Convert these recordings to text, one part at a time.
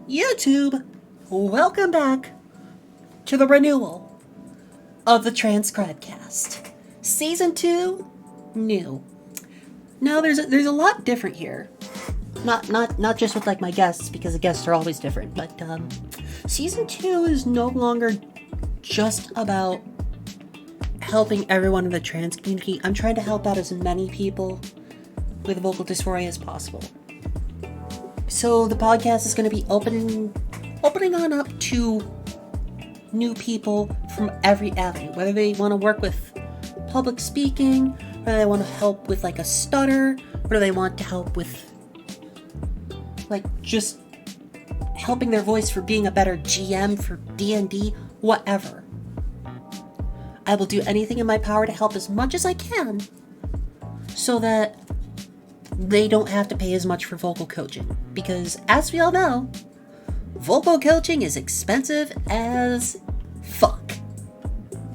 YouTube, welcome back to the renewal of the TranScribeCast. Season 2, new. Now there's a lot different here. Not just with like my guests, because the guests are always different, but Season 2 is no longer just about helping everyone in the trans community. I'm trying to help out as many people with vocal dysphoria as possible. So the podcast is going to be opening on up to new people from every avenue, whether they want to work with public speaking, whether they want to help with like a stutter, whether they want to help with like just helping their voice for being a better GM for D&D, whatever. I will do anything in my power to help as much as I can so that they don't have to pay as much for vocal coaching. Because, as we all know, vocal coaching is expensive as fuck.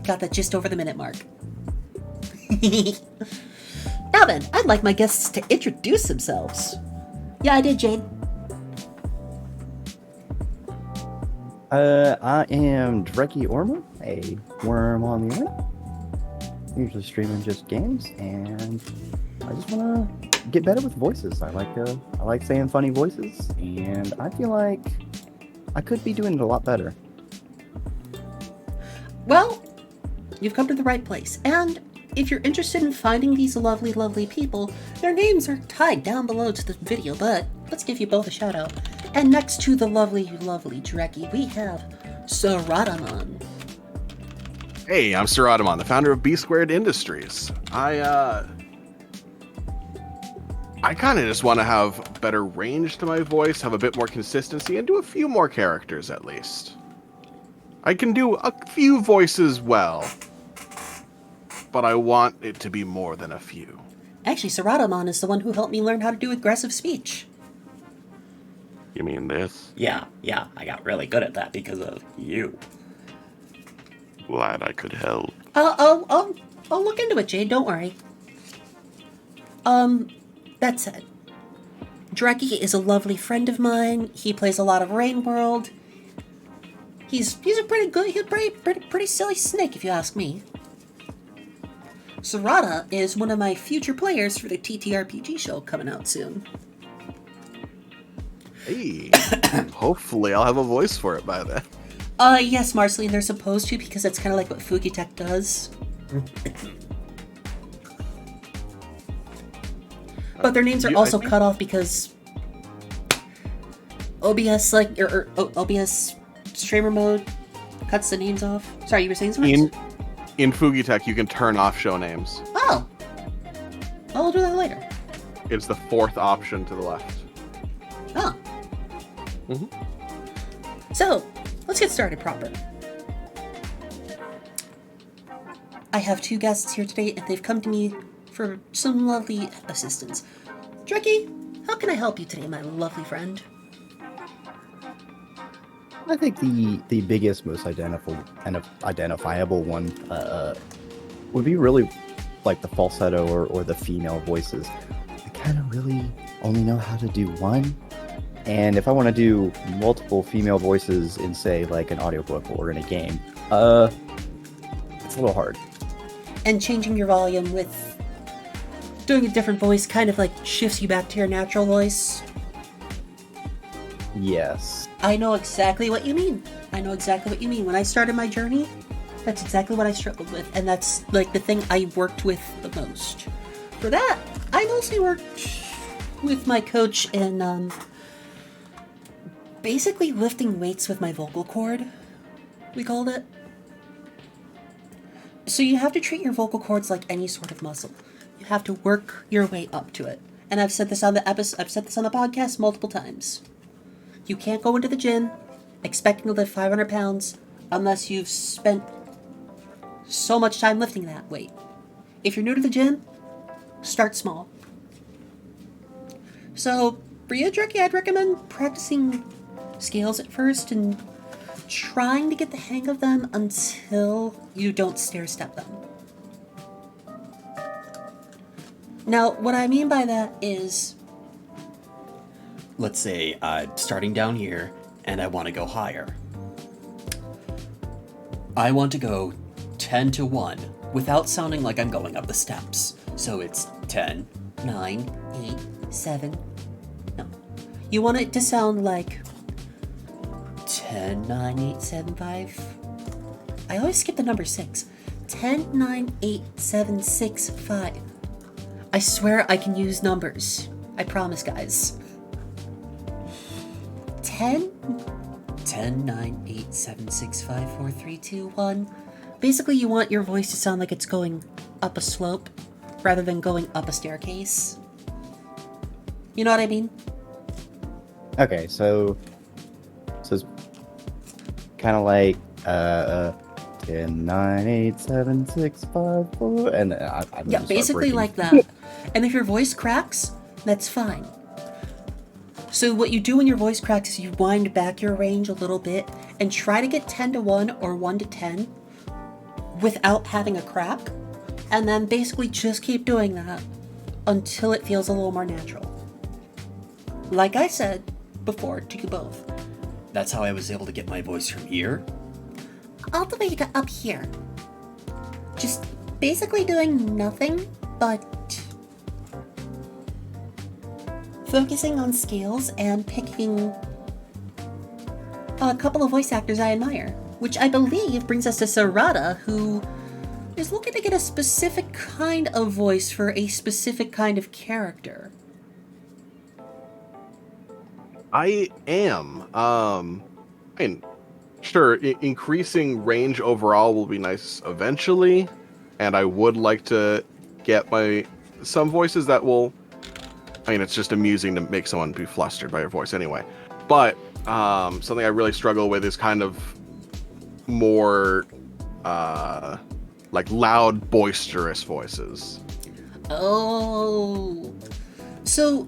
Got that just over the minute mark. Now then, I'd like my guests to introduce themselves. Yeah, I did, Jane. I am DrekiOrmur, a worm on the internet. Usually streaming just games, and I just want to get better with voices. I like saying funny voices, and I feel like I could be doing it a lot better. Well, you've come to the right place. And if you're interested in finding these lovely, lovely people, their names are tied down below to the video, but let's give you both a shout out. And next to the lovely, lovely Dreki, we have Saradamon. Hey, I'm Saradamon, the founder of B Squared Industries. I kind of just want to have better range to my voice, have a bit more consistency, and do a few more characters at least. I can do a few voices well, but I want it to be more than a few. Actually, Saradamon is the one who helped me learn how to do aggressive speech. You mean this? Yeah, I got really good at that because of you. Glad I could help. I'll look into it, Jade, don't worry. That said, Dreki is a lovely friend of mine. He plays a lot of Rain World. He's a pretty silly snake, if you ask me. Sarada is one of my future players for the TTRPG show coming out soon. Hey, hopefully I'll have a voice for it by then. Yes, Marceline, they're supposed to, because that's kind of like what Fugitech does. But their names are also cut off because OBS, OBS streamer mode cuts the names off. Sorry, you were saying something? In Fugitech, you can turn off show names. Oh. I'll do that later. It's the fourth option to the left. Oh. So, let's get started proper. I have two guests here today, and they've come to me for some lovely assistance. Dreki, how can I help you today, my lovely friend? I think the biggest, most identifiable one would be really like the falsetto or the female voices. I kind of really only know how to do one. And if I want to do multiple female voices in, say, like an audiobook or in a game, it's a little hard. And changing your volume with doing a different voice kind of like shifts you back to your natural voice. Yes. I know exactly what you mean. When I started my journey, that's exactly what I struggled with. And that's like the thing I worked with the most. For that, I mostly worked with my coach in basically lifting weights with my vocal cord, we called it. So you have to treat your vocal cords like any sort of muscle. You have to work your way up to it. And I've said this on the podcast multiple times. You can't go into the gym expecting to lift 500 pounds unless you've spent so much time lifting that weight. If you're new to the gym, start small. So, for you, Dreki, I'd recommend practicing scales at first and trying to get the hang of them until you don't stair-step them. Now, what I mean by that is, Let's say I'm starting down here, and I want to go higher. I want to go 10 to 1 without sounding like I'm going up the steps. So it's 10, 9, 8, 7. No. You want it to sound like 10, 9, 8, 7, 5. I always skip the number 6. 10, 9, 8, 7, 6, 5. I swear I can use numbers. I promise, guys. 10, 9, 8, 7, 6, 5, 4, 3, 2, 1. Basically, you want your voice to sound like it's going up a slope rather than going up a staircase. You know what I mean? Okay, so it's kind of like 10, 9, 8, 7, 6, 5, 4, and I'm Yeah, just basically breaking. like that. And if your voice cracks, that's fine. So what you do when your voice cracks is you wind back your range a little bit and try to get 10 to 1 or 1 to 10 without having a crack. And then basically just keep doing that until it feels a little more natural. Like I said before to you both. That's how I was able to get my voice from here. All the way to up here. Just basically doing nothing but focusing on scales and picking a couple of voice actors I admire. Which I believe brings us to Sarada, who is looking to get a specific kind of voice for a specific kind of character. I am. I mean, sure, increasing range overall will be nice eventually, and I would like to get some voices that will. I mean, it's just amusing to make someone be flustered by your voice anyway. But something I really struggle with is kind of more like loud, boisterous voices. Oh. So,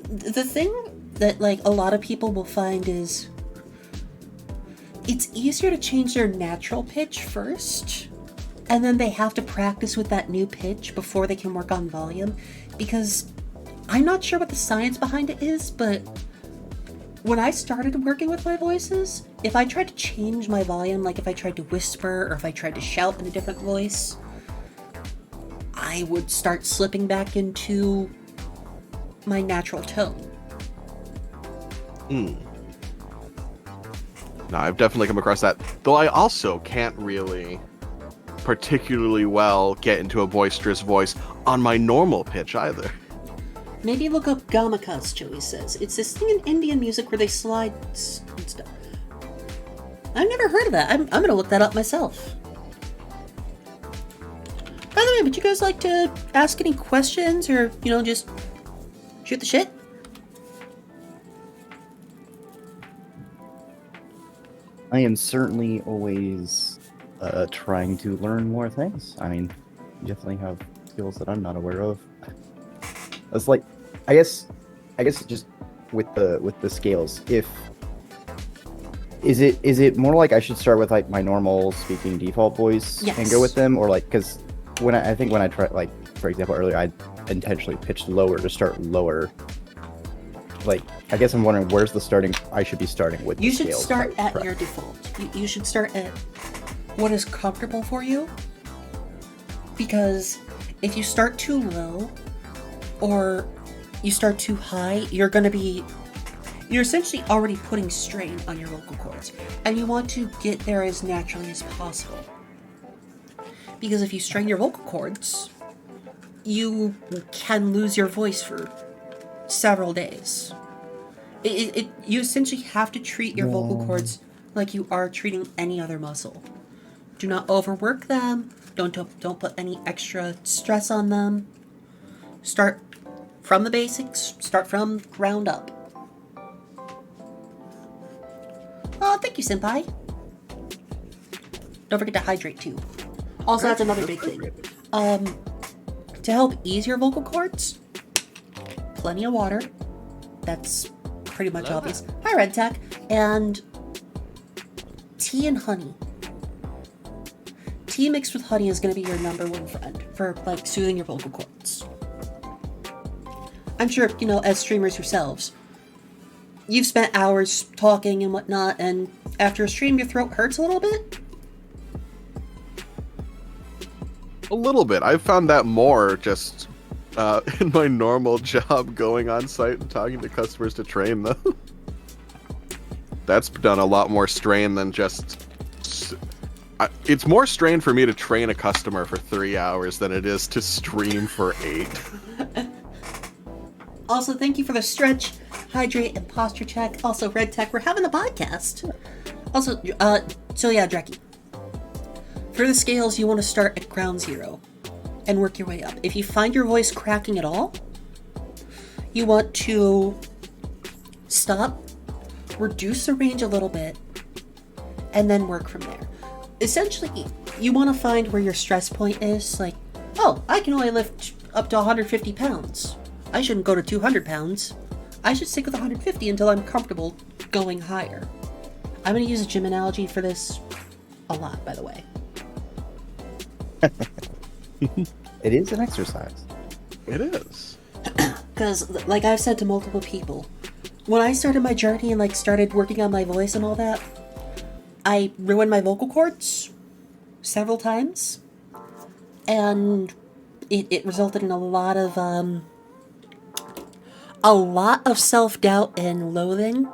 the thing that, like, a lot of people will find is it's easier to change their natural pitch first, and then they have to practice with that new pitch before they can work on volume, because I'm not sure what the science behind it is, but when I started working with my voices, if I tried to change my volume, like if I tried to whisper or if I tried to shout in a different voice, I would start slipping back into my natural tone. No, I've definitely come across that. Though I also can't really particularly well get into a boisterous voice on my normal pitch either. Maybe look up Gamakas, Joey says. It's this thing in Indian music where they slide and stuff. I've never heard of that. I'm gonna look that up myself. By the way, would you guys like to ask any questions or, just shoot the shit? I am certainly always trying to learn more things. I mean, you definitely have skills that I'm not aware of. It's like, I guess just with the scales, is it more like I should start with like my normal speaking default voice Yes. and go with them, or like, because when I try, like, for example, earlier I intentionally pitched lower to start lower. Like, I guess I'm wondering where's the starting. I should be starting with. You the should scales start part, at correct? your default. You should start at what is comfortable for you. Because if you start too low or you start too high, you're essentially already putting strain on your vocal cords. And you want to get there as naturally as possible. Because if you strain your vocal cords, you can lose your voice for several days. You essentially have to treat your vocal cords like you are treating any other muscle. Do not overwork them. Don't put any extra stress on them. Start from the basics. Start from ground up. Oh, thank you, Senpai. Don't forget to hydrate too. Also, that's another big thing. To help ease your vocal cords, plenty of water. That's pretty much obvious. Hi, Red Tech. And tea and honey. Tea mixed with honey is going to be your number one friend for, like, soothing your vocal cords. I'm sure, as streamers yourselves, you've spent hours talking and whatnot, and after a stream your throat hurts a little bit? A little bit. I've found that more just in my normal job, going on site and talking to customers to train them. That's done a lot more strain than just... it's more strain for me to train a customer for 3 hours than it is to stream for 8. Also, thank you for the stretch, hydrate, and posture check. Also, Red Tech, we're having a podcast. Also, so yeah, Dreki. For the scales, you want to start at ground zero and work your way up. If you find your voice cracking at all, you want to stop, reduce the range a little bit, and then work from there. Essentially, you want to find where your stress point is. Like, oh, I can only lift up to 150 pounds. I shouldn't go to 200 pounds. I should stick with 150 until I'm comfortable going higher. I'm going to use a gym analogy for this a lot, by the way. It is an exercise. It is. Because, like I've said to multiple people, when I started my journey and like started working on my voice and all that, I ruined my vocal cords several times, and it resulted in a lot of self-doubt and loathing,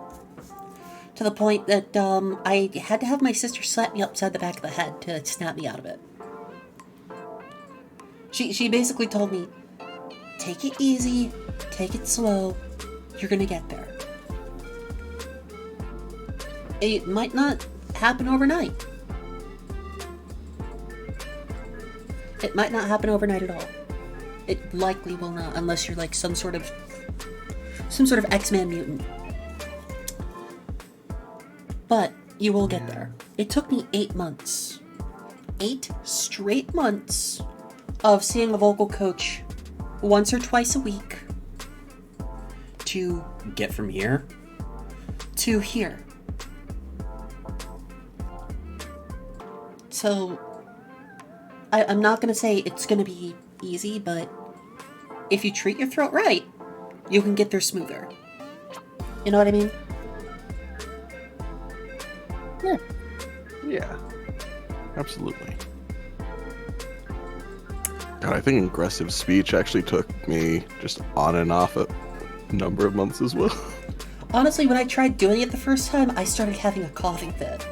to the point that I had to have my sister slap me upside the back of the head to snap me out of it. She basically told me, take it easy, take it slow, you're gonna get there. It might not happen overnight. It might not happen overnight at all. It likely will not, unless you're like some sort of X-Man mutant. But you will get there. It took me 8 months. 8 straight months of seeing a vocal coach once or twice a week to Get from here. to here. So, I'm not going to say it's going to be easy, but if you treat your throat right, you can get there smoother. You know what I mean? Yeah. Yeah. Absolutely. God, I think aggressive speech actually took me just on and off a number of months as well. Honestly, when I tried doing it the first time, I started having a coughing fit.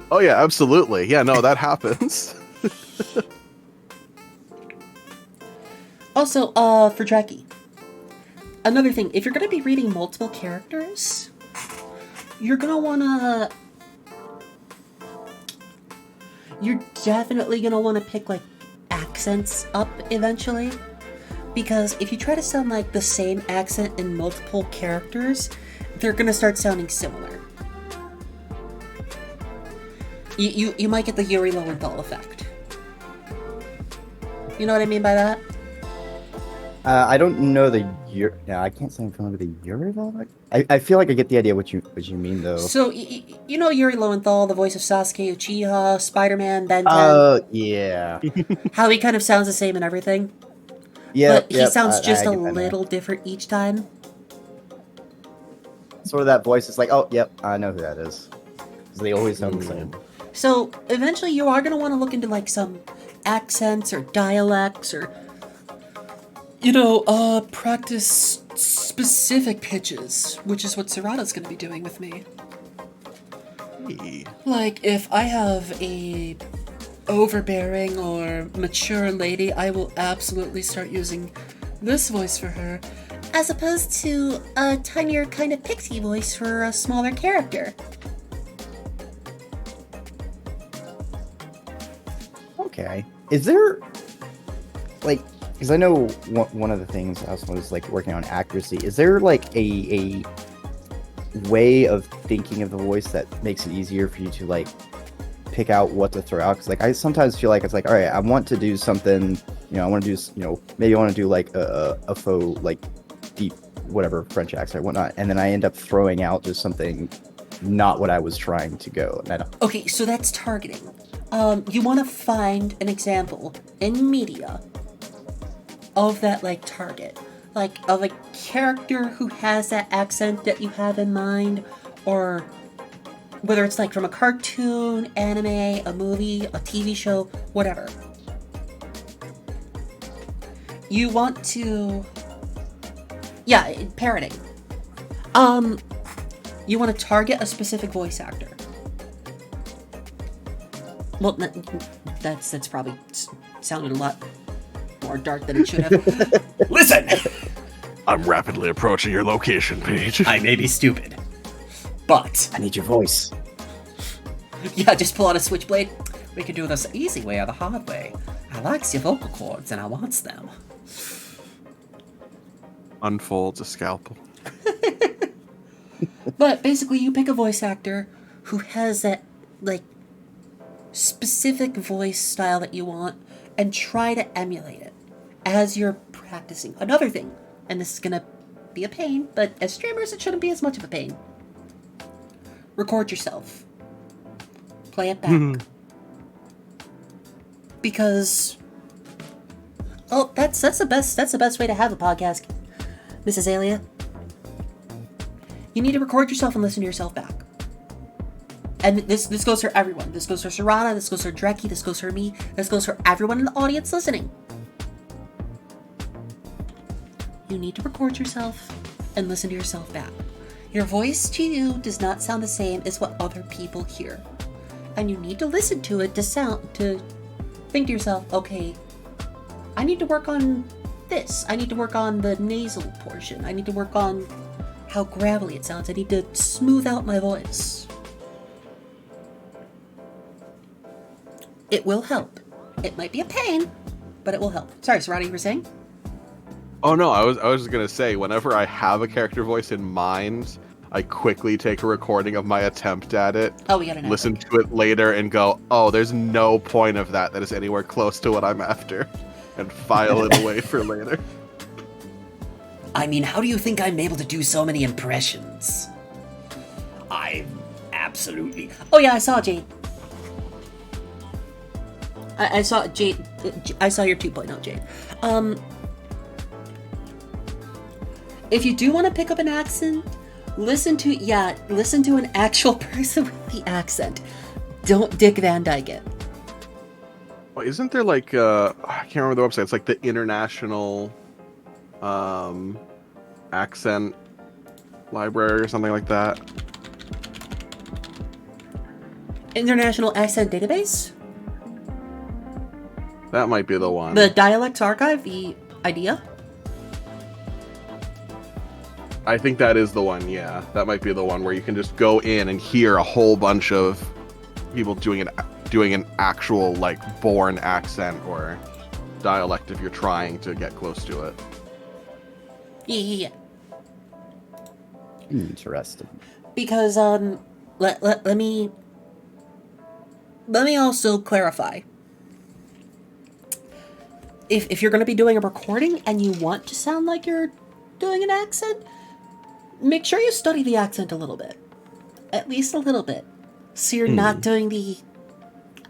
Oh yeah, absolutely. Yeah, no, that happens. Also, for Dreki, another thing, if you're going to be reading multiple characters, you're definitely going to want to pick, like, accents up eventually. Because if you try to sound like the same accent in multiple characters, they're going to start sounding similar. You might get the Yuri Lowenthal effect. You know what I mean by that? I don't know the yeah, I can't say I'm familiar with the Yuri Lowenthal. I feel like I get the idea what you mean though. So you know Yuri Lowenthal, the voice of Sasuke Uchiha, Spider-Man, Ben 10. Oh yeah. How he kind of sounds the same and everything. Yeah. But he sounds just a a little different each time. Sort of that voice is like, oh yep, I know who that is. Because they always sound the same. So eventually you are going to want to look into like some accents or dialects or, practice specific pitches, which is what Sarada's going to be doing with me. Hey. Like, if I have a overbearing or mature lady, I will absolutely start using this voice for her, as opposed to a tinier kind of pixie voice for a smaller character. Okay. Is there, like, because I know one of the things I also was like working on accuracy. Is there like a way of thinking of the voice that makes it easier for you to like pick out what to throw out? Because like I sometimes feel like it's like, all right, I want to do something. I want to do maybe I want to do like a faux like deep whatever French accent or whatnot, and then I end up throwing out just something not what I was trying to go. And I don't... Okay, so that's targeting. You want to find an example in media of that, like, target. like of a character who has that accent that you have in mind, or whether it's like from a cartoon, anime, a movie, a TV show, whatever. You want to, yeah, parroting. You want to target a specific voice actor. Well, that's probably sounded a lot more dark than it should have. Listen! I'm rapidly approaching your location page. I may be stupid, but I need your voice. Yeah, just pull out a switchblade. We can do this the easy way or the hard way. I likes your vocal cords and I wants them. Unfolds a scalpel. But basically, you pick a voice actor who has that, like, specific voice style that you want and try to emulate it as you're practicing. Another thing, and this is gonna be a pain, but as streamers, it shouldn't be as much of a pain. Record yourself. Play it back. Because, oh, that's the best way to have a podcast, Miss Azalea. You need to record yourself and listen to yourself back. And this goes for everyone. This goes for Sarada, this goes for Dreki, this goes for me, this goes for everyone in the audience listening. You need to record yourself and listen to yourself back. Your voice to you does not sound the same as what other people hear. And you need to listen to it to think to yourself, okay, I need to work on this. I need to work on the nasal portion. I need to work on how gravelly it sounds. I need to smooth out my voice. It will help. It might be a pain, but it will help. Sorry, Sarada, you were saying? Oh no, I was just gonna say, whenever I have a character voice in mind, I quickly take a recording of my attempt at it, Oh, we got an listen to it later, and go, oh, there's no point of that is anywhere close to what I'm after, and file it away for later. I mean, how do you think I'm able to do so many impressions? I absolutely... Oh yeah, I saw Jade. I saw Jade. I saw your 2.0 Jade. If you do want to pick up an accent, listen to an actual person with the accent. Don't Dick Van Dyke it. Well, isn't there like I can't remember the website. It's like the international accent library or something like that. International Accent Database? That might be the one. The Dialects Archive, the idea? I think that is the one, yeah. That might be the one where you can just go in and hear a whole bunch of people doing an actual, like, born accent or dialect if you're trying to get close to it. Yeah. Interesting. Because, let me also clarify. If you're going to be doing a recording and you want to sound like you're doing an accent, make sure you study the accent a little bit. At least a little bit. So you're not doing the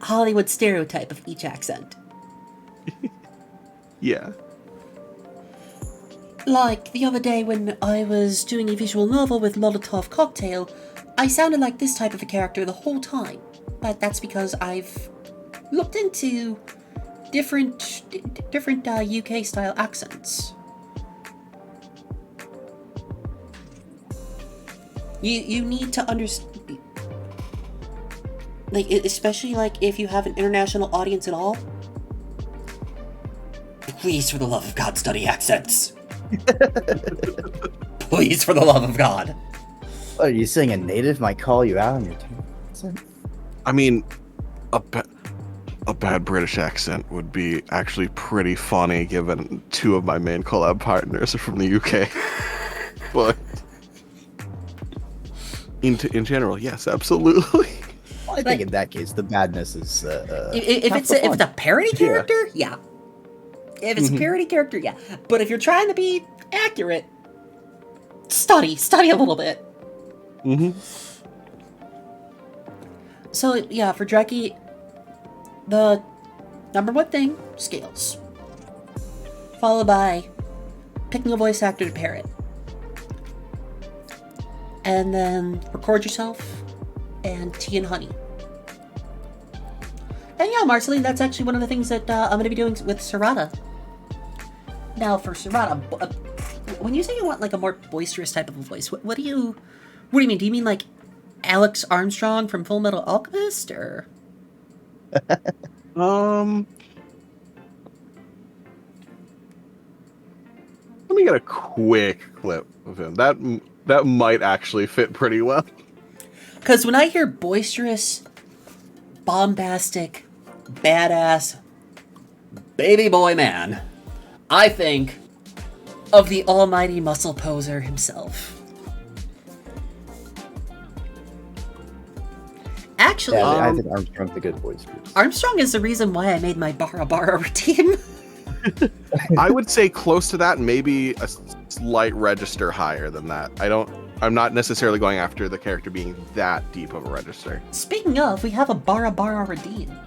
Hollywood stereotype of each accent. Yeah. Like the other day when I was doing a visual novel with Molotov Cocktail, I sounded like this type of a character the whole time. But that's because I've looked into different UK style accents. You need to understand, like, especially like if you have an international audience at all. Please, for the love of God, study accents. Please, for the love of God. What, are you saying a native might call you out on your accent? I mean, a bad British accent would be actually pretty funny given two of my main collab partners are from the UK. But in general, yes, absolutely. Well, I think in that case, the badness is If it's a parody character, yeah. If it's a parody character, yeah. But if you're trying to be accurate, study a little bit. So yeah, for Dreki, the number one thing, scales. Followed by picking a voice actor to pair it. And then record yourself and tea and honey. And yeah, Marceline, that's actually one of the things that I'm going to be doing with Sarada. Now, for Sarada, when you say you want like a more boisterous type of a voice, what do you mean? Do you mean like Alex Armstrong from Full Metal Alchemist, or? Let me get a quick clip of him. That might actually fit pretty well. Because when I hear boisterous, bombastic, badass, baby boy man, I think of the almighty muscle poser himself. Actually, Yeah, I think Armstrong's a good voice. Armstrong is the reason why I made my Bara Bara routine. I would say close to that, maybe a slight register higher than that. I'm not necessarily going after the character being that deep of a register. Speaking of, we have a Bara Bara redeem.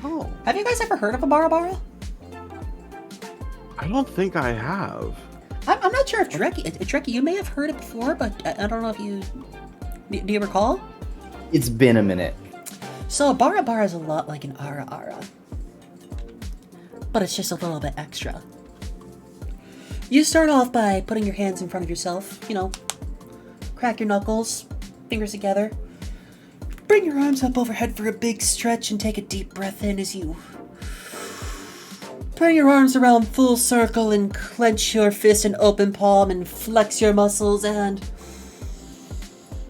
Oh. Have you guys ever heard of a Bara Bara? I don't think I have. I'm not sure if Dreki, you may have heard it before, but I don't know if you... Do you recall? It's been a minute. So a Bara Bara is a lot like an Ara Ara. But it's just a little bit extra. You start off by putting your hands in front of yourself, crack your knuckles, fingers together. Bring your arms up overhead for a big stretch and take a deep breath in as you bring your arms around full circle and clench your fist and open palm and flex your muscles and...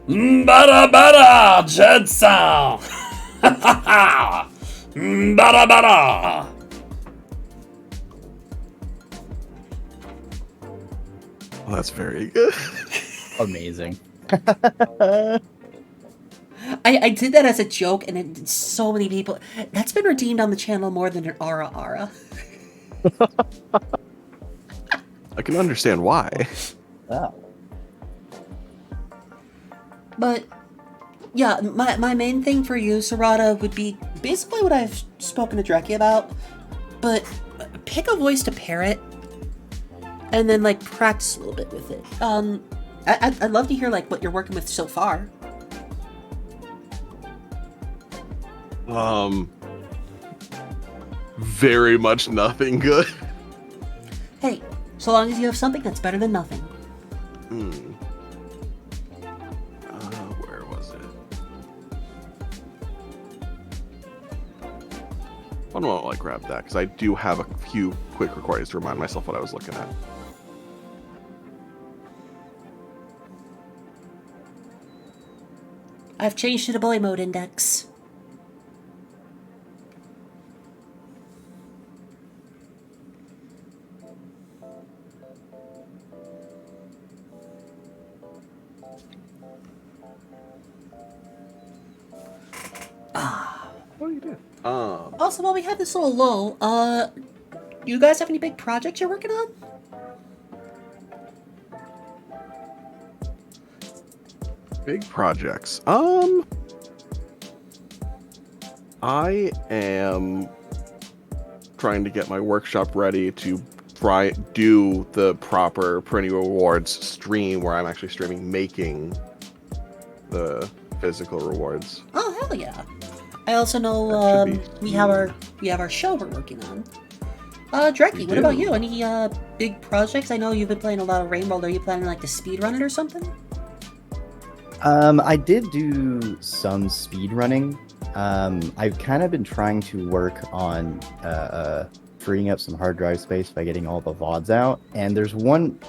Bada bada, Jedson! Bada bada! Well, that's very good. Amazing. I did that as a joke, and so many people... That's been redeemed on the channel more than an Ara Ara. I can understand why. Wow. But, yeah, my main thing for you, Sarada, would be basically what I've spoken to Dreki about, but pick a voice to pair it, and then, practice a little bit with it. I'd love to hear, what you're working with so far. Very much nothing good. Hey, so long as you have something that's better than nothing. Where was it? One moment while I grab that, because I do have a few quick recordings to remind myself what I was looking at. I've changed to the boy mode index. Oh, you did. Also, while we have this little lull, you guys have any big projects you're working on? Big projects. I am trying to get my workshop ready to do the proper Prinny Rewards stream where I'm actually streaming making the physical rewards. Oh, hell yeah. I also know we have our show we're working on. Dreki, what about you? Any big projects? I know you've been playing a lot of Rainbow. Are you planning to speedrun it or something? I did do some speed running. I've kind of been trying to work on freeing up some hard drive space by getting all the VODs out. And there's one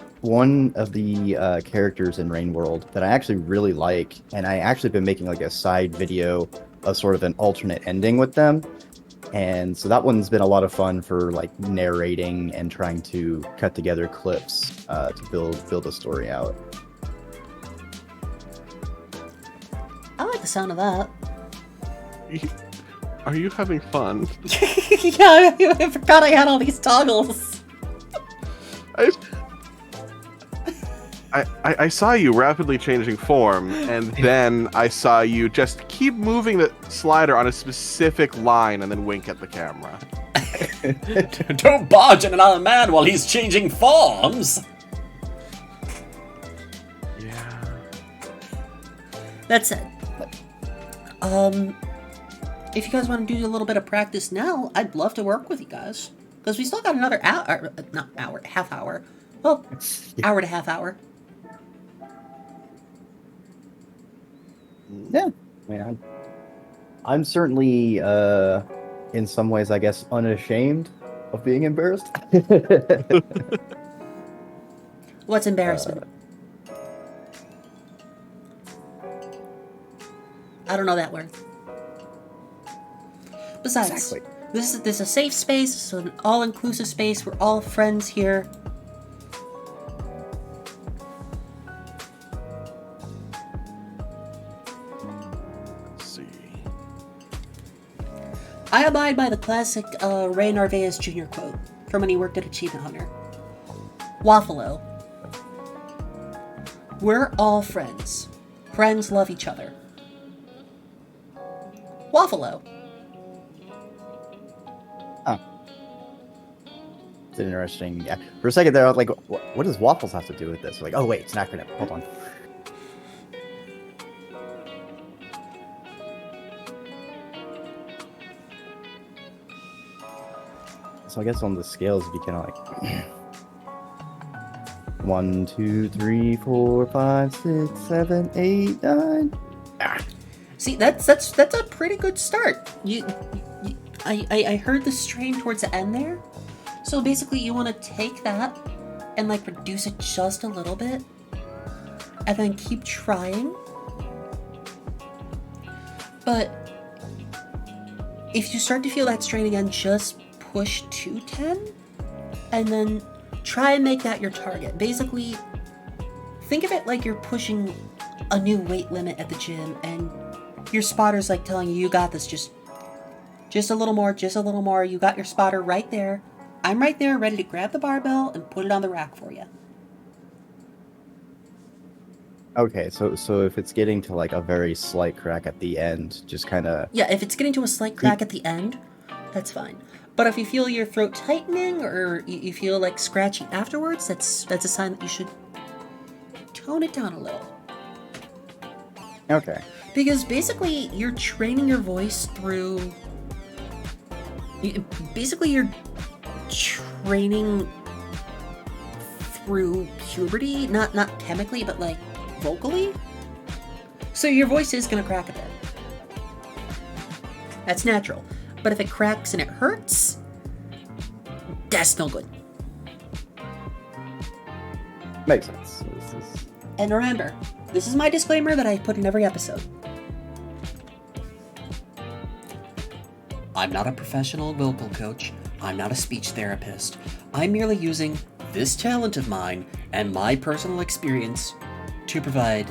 of the characters in Rain World that I actually really like, and I actually been making a side video of sort of an alternate ending with them. And so that one's been a lot of fun for narrating and trying to cut together clips to build a story out. I like the sound of that. Are you having fun? Yeah, I forgot I had all these toggles. I saw you rapidly changing form, and then I saw you just keep moving the slider on a specific line and then wink at the camera. Don't barge in another man while he's changing forms! Yeah. That said, if you guys want to do a little bit of practice now, I'd love to work with you guys. Because we still got another half hour. Well, hour to half hour. Yeah, man. I'm certainly, in some ways, I guess, unashamed of being embarrassed. What's embarrassment? I don't know that word. Besides, Exactly. this is a safe space, so an all-inclusive space. We're all friends here. Let's see. I abide by the classic Ray Narvaez Jr. quote from when he worked at Achievement Hunter. Waffalo. We're all friends. Friends love each other. Waffalo. Oh. It's interesting. Yeah. For a second there, I was like, what does waffles have to do with this? Like, oh wait, it's an acronym. Hold on. So I guess on the scales, it'd be kind of like 1, 2, 3, 4, 5, 6, 7, 8, 9. See, that's a pretty good start. I heard the strain towards the end there. So basically you want to take that and like reduce it just a little bit and then keep trying. But if you start to feel that strain again, just push to 10 and then try and make that your target. Basically, think of it like you're pushing a new weight limit at the gym and your spotter's like telling you, you got this, just a little more, just a little more. You got your spotter right there. I'm right there ready to grab the barbell and put it on the rack for you. Okay, so if it's getting to like a very slight crack at the end, just kind of... Yeah, if it's getting to a slight crack at the end, that's fine. But if you feel your throat tightening or you feel like scratchy afterwards, that's a sign that you should tone it down a little. Okay. Because basically, you're training your voice through... Basically, you're training through puberty. Not chemically, but like vocally. So your voice is going to crack a bit. That's natural. But if it cracks and it hurts, that's no good. Makes sense. And remember, this is my disclaimer that I put in every episode. I'm not a professional vocal coach. I'm not a speech therapist. I'm merely using this talent of mine and my personal experience to provide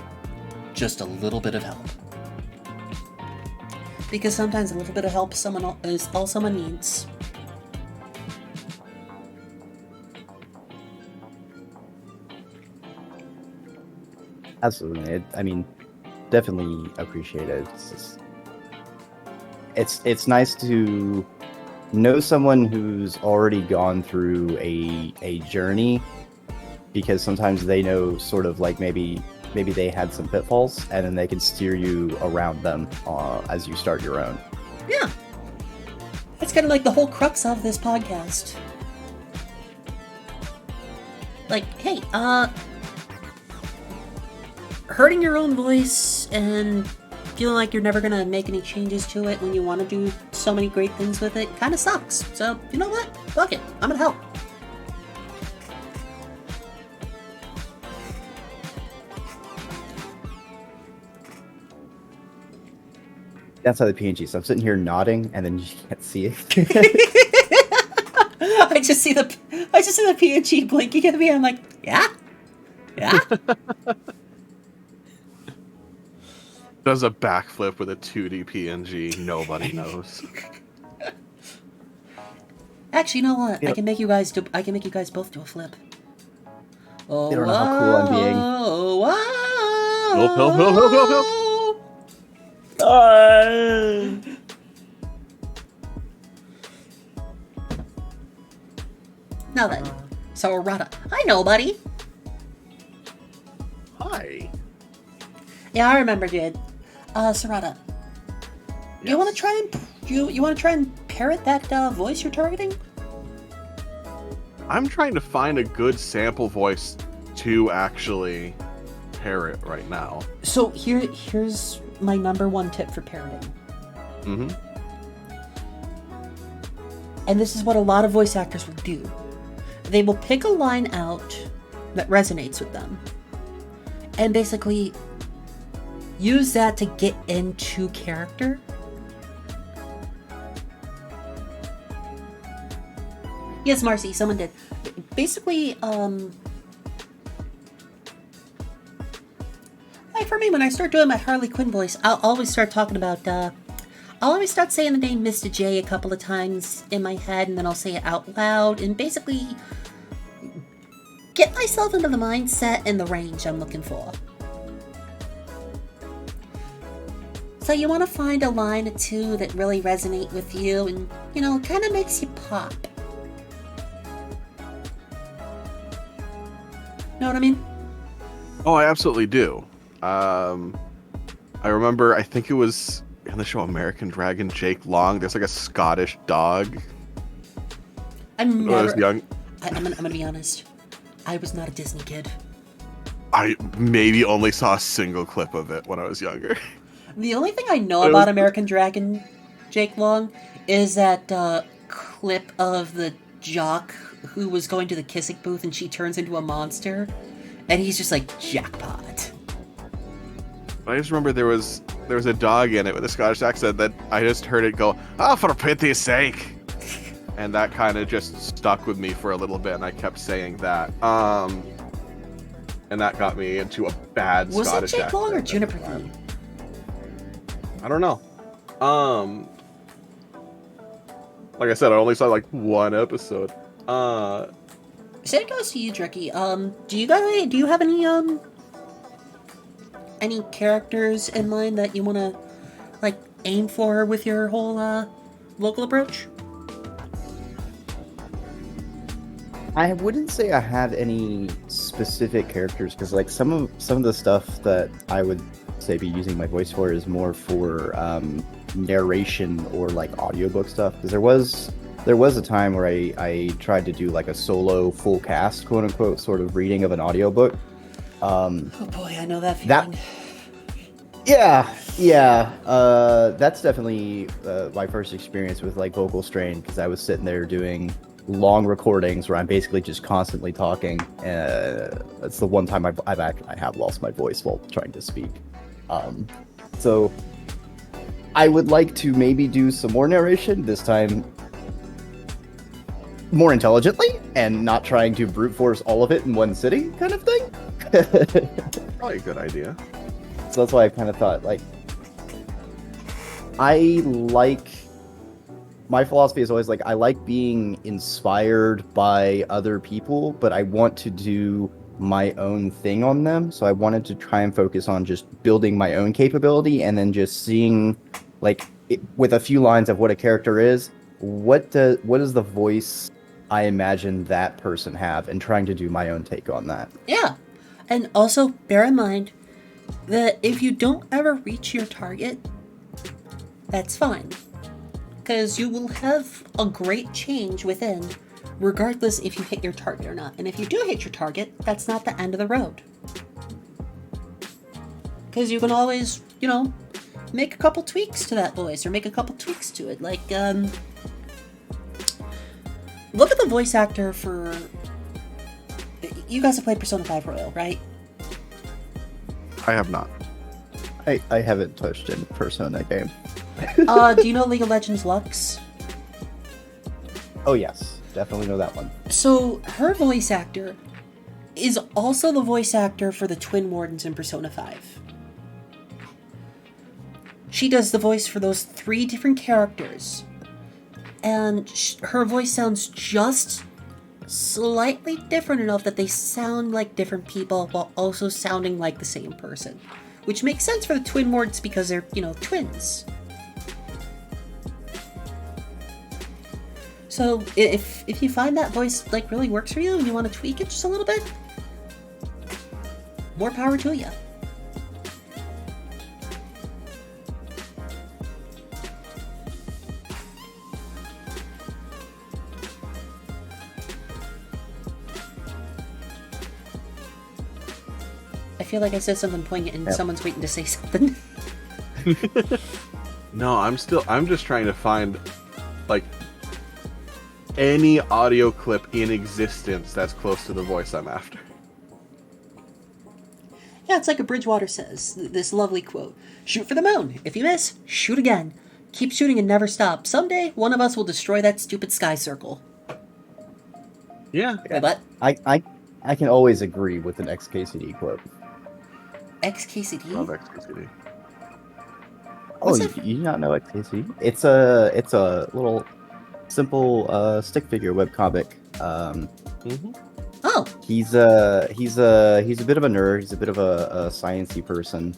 just a little bit of help. Because sometimes a little bit of help is all someone needs. Absolutely. I mean, definitely appreciate it. It's nice to know someone who's already gone through a journey, because sometimes they know sort of like maybe they had some pitfalls and then they can steer you around them as you start your own. Yeah. That's kind of like the whole crux of this podcast. Like, hey, hurting your own voice and feeling like you're never gonna make any changes to it when you want to do so many great things with it kind of sucks. So, you know what? Fuck it. I'm gonna help. That's how the PNG. So I'm sitting here nodding, and then you can't see it. I just see the PNG blinking at me. I'm like, yeah. Does a backflip with a 2D PNG. Nobody knows. Actually, you know what? Yep. I can make you guys both do a flip. Oh, They don't know how cool I'm being. Help. Now then, Sarada. Hi, nobody. Hi. Yeah, I remember, dude. Sarada. Do you want to try and you want to try and parrot that voice you're targeting? I'm trying to find a good sample voice to actually parrot right now. So here's my number one tip for parroting. Mm-hmm. And this is what a lot of voice actors will do. They will pick a line out that resonates with them, and basically use that to get into character. Yes, Marcy, someone did. Basically, like for me, when I start doing my Harley Quinn voice, I'll always start talking about, I'll always start saying the name Mr. J a couple of times in my head, and then I'll say it out loud, and basically get myself into the mindset and the range I'm looking for. So you want to find a line or two that really resonate with you and, kind of makes you pop. Know what I mean? Oh, I absolutely do. I remember, I think it was in the show American Dragon, Jake Long. There's like a Scottish dog. I'm When I was young. I'm gonna be honest. I was not a Disney kid. I maybe only saw a single clip of it when I was younger. The only thing I know about American Dragon, Jake Long, is that clip of the jock who was going to the kissing booth and she turns into a monster, and he's just like, jackpot. I just remember there was a dog in it with a Scottish accent that I just heard it go, "Oh, for pity's sake," and that kind of just stuck with me for a little bit, and I kept saying that. And that got me into a bad Was Scottish it Jake Long or accent. Juniper Lee? I don't know. Like I said, I only saw like one episode. Same goes to you, Dreki. Do you have any characters in mind that you want to aim for with your whole local approach? I wouldn't say I have any specific characters because some of the stuff that I would say be using my voice for is more for narration or audiobook stuff. Because there was a time where I tried to do a solo full cast, quote unquote, sort of reading of an audiobook. Oh boy, I know that feeling. That's definitely my first experience with vocal strain, because I was sitting there doing long recordings where I'm basically just constantly talking. That's the one time I have lost my voice while trying to speak. So I would like to maybe do some more narration, this time more intelligently and not trying to brute force all of it in one sitting kind of thing. Probably a good idea. So that's why I kind of thought, my philosophy is always I like being inspired by other people, but I want to do my own thing on them. So I wanted to try and focus on just building my own capability, and then just seeing with a few lines of what a character is, what is the voice I imagine that person have, and trying to do my own take on that. Yeah. And also bear in mind that if you don't ever reach your target, that's fine. Because you will have a great change within, regardless if you hit your target or not. And if you do hit your target, that's not the end of the road. Because you can always, make a couple tweaks to that voice, or make a couple tweaks to it. Look at the voice actor for... You guys have played Persona 5 Royal, right? I have not. I haven't touched any Persona game. Do you know League of Legends Lux? Oh yes, definitely know that one. So, her voice actor is also the voice actor for the Twin Wardens in Persona 5. She does the voice for those 3 different characters. And her voice sounds just slightly different enough that they sound like different people while also sounding like the same person. Which makes sense for the Twin Wardens because they're, twins. So if you find that voice like really works for you and you want to tweak it just a little bit, more power to you. I feel like I said something poignant and someone's waiting to say something. No, I'm just trying to find, like, any audio clip in existence that's close to the voice I'm after. Yeah, it's like a Bridgewater says, this lovely quote. Shoot for the moon. If you miss, shoot again. Keep shooting and never stop. Someday, one of us will destroy that stupid sky circle. Yeah. Wait, what? I can always agree with an XKCD quote. XKCD? Love XKCD. Oh, you do not know XKCD? It's a little simple stick figure webcomic. Oh. He's a bit of a nerd. He's a bit of a sciencey person.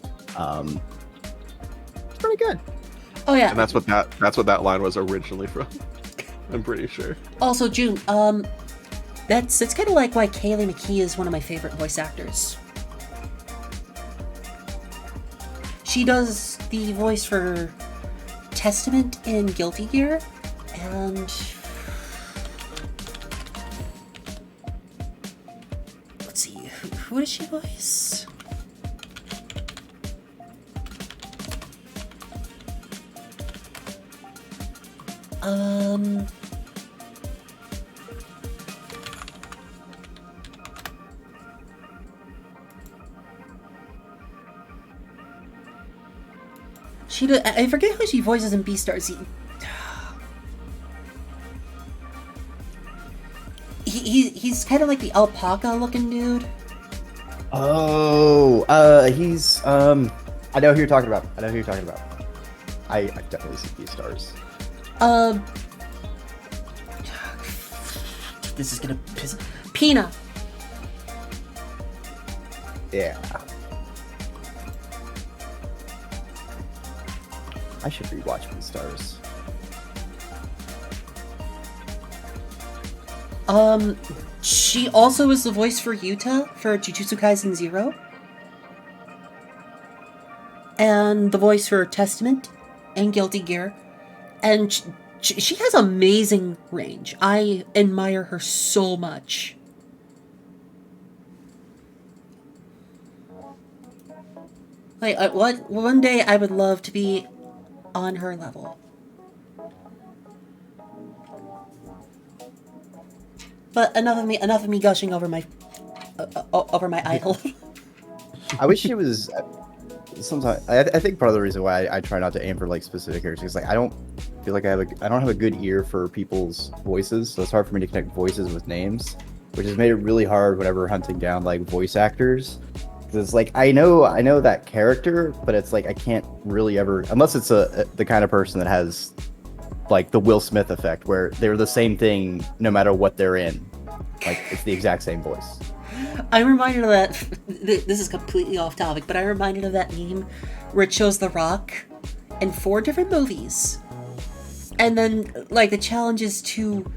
It's pretty good. Oh yeah. And that's what that line was originally from. I'm pretty sure. Also, June, it's kind of like why Kaylee McKee is one of my favorite voice actors. She does the voice for Testament in Guilty Gear, and let's see, who does she voice? I forget who she voices in Beastars. He's kind of like the alpaca-looking dude. Oh, he's I know who you're talking about. I definitely see these stars. This is gonna piss. Pina. Yeah. I should rewatch these stars. She also is the voice for Yuta for Jujutsu Kaisen 0. And the voice for Testament and Guilty Gear. And she has amazing range. I admire her so much. Like, one day I would love to be on her level. But enough of me gushing over my idol. I wish she was. Sometimes I think part of the reason why I try not to aim for like specific characters is like I don't feel like I don't have a good ear for people's voices, so it's hard for me to connect voices with names, which has made it really hard whenever hunting down like voice actors. Because it's like I know that character, but it's like I can't really ever, unless it's the kind of person that has like the Will Smith effect, where they're the same thing no matter what they're in. Like it's the exact same voice. I'm reminded of that. This is completely off topic, but I'm reminded of that meme where it shows The Rock in 4 different movies, and then like the challenge is to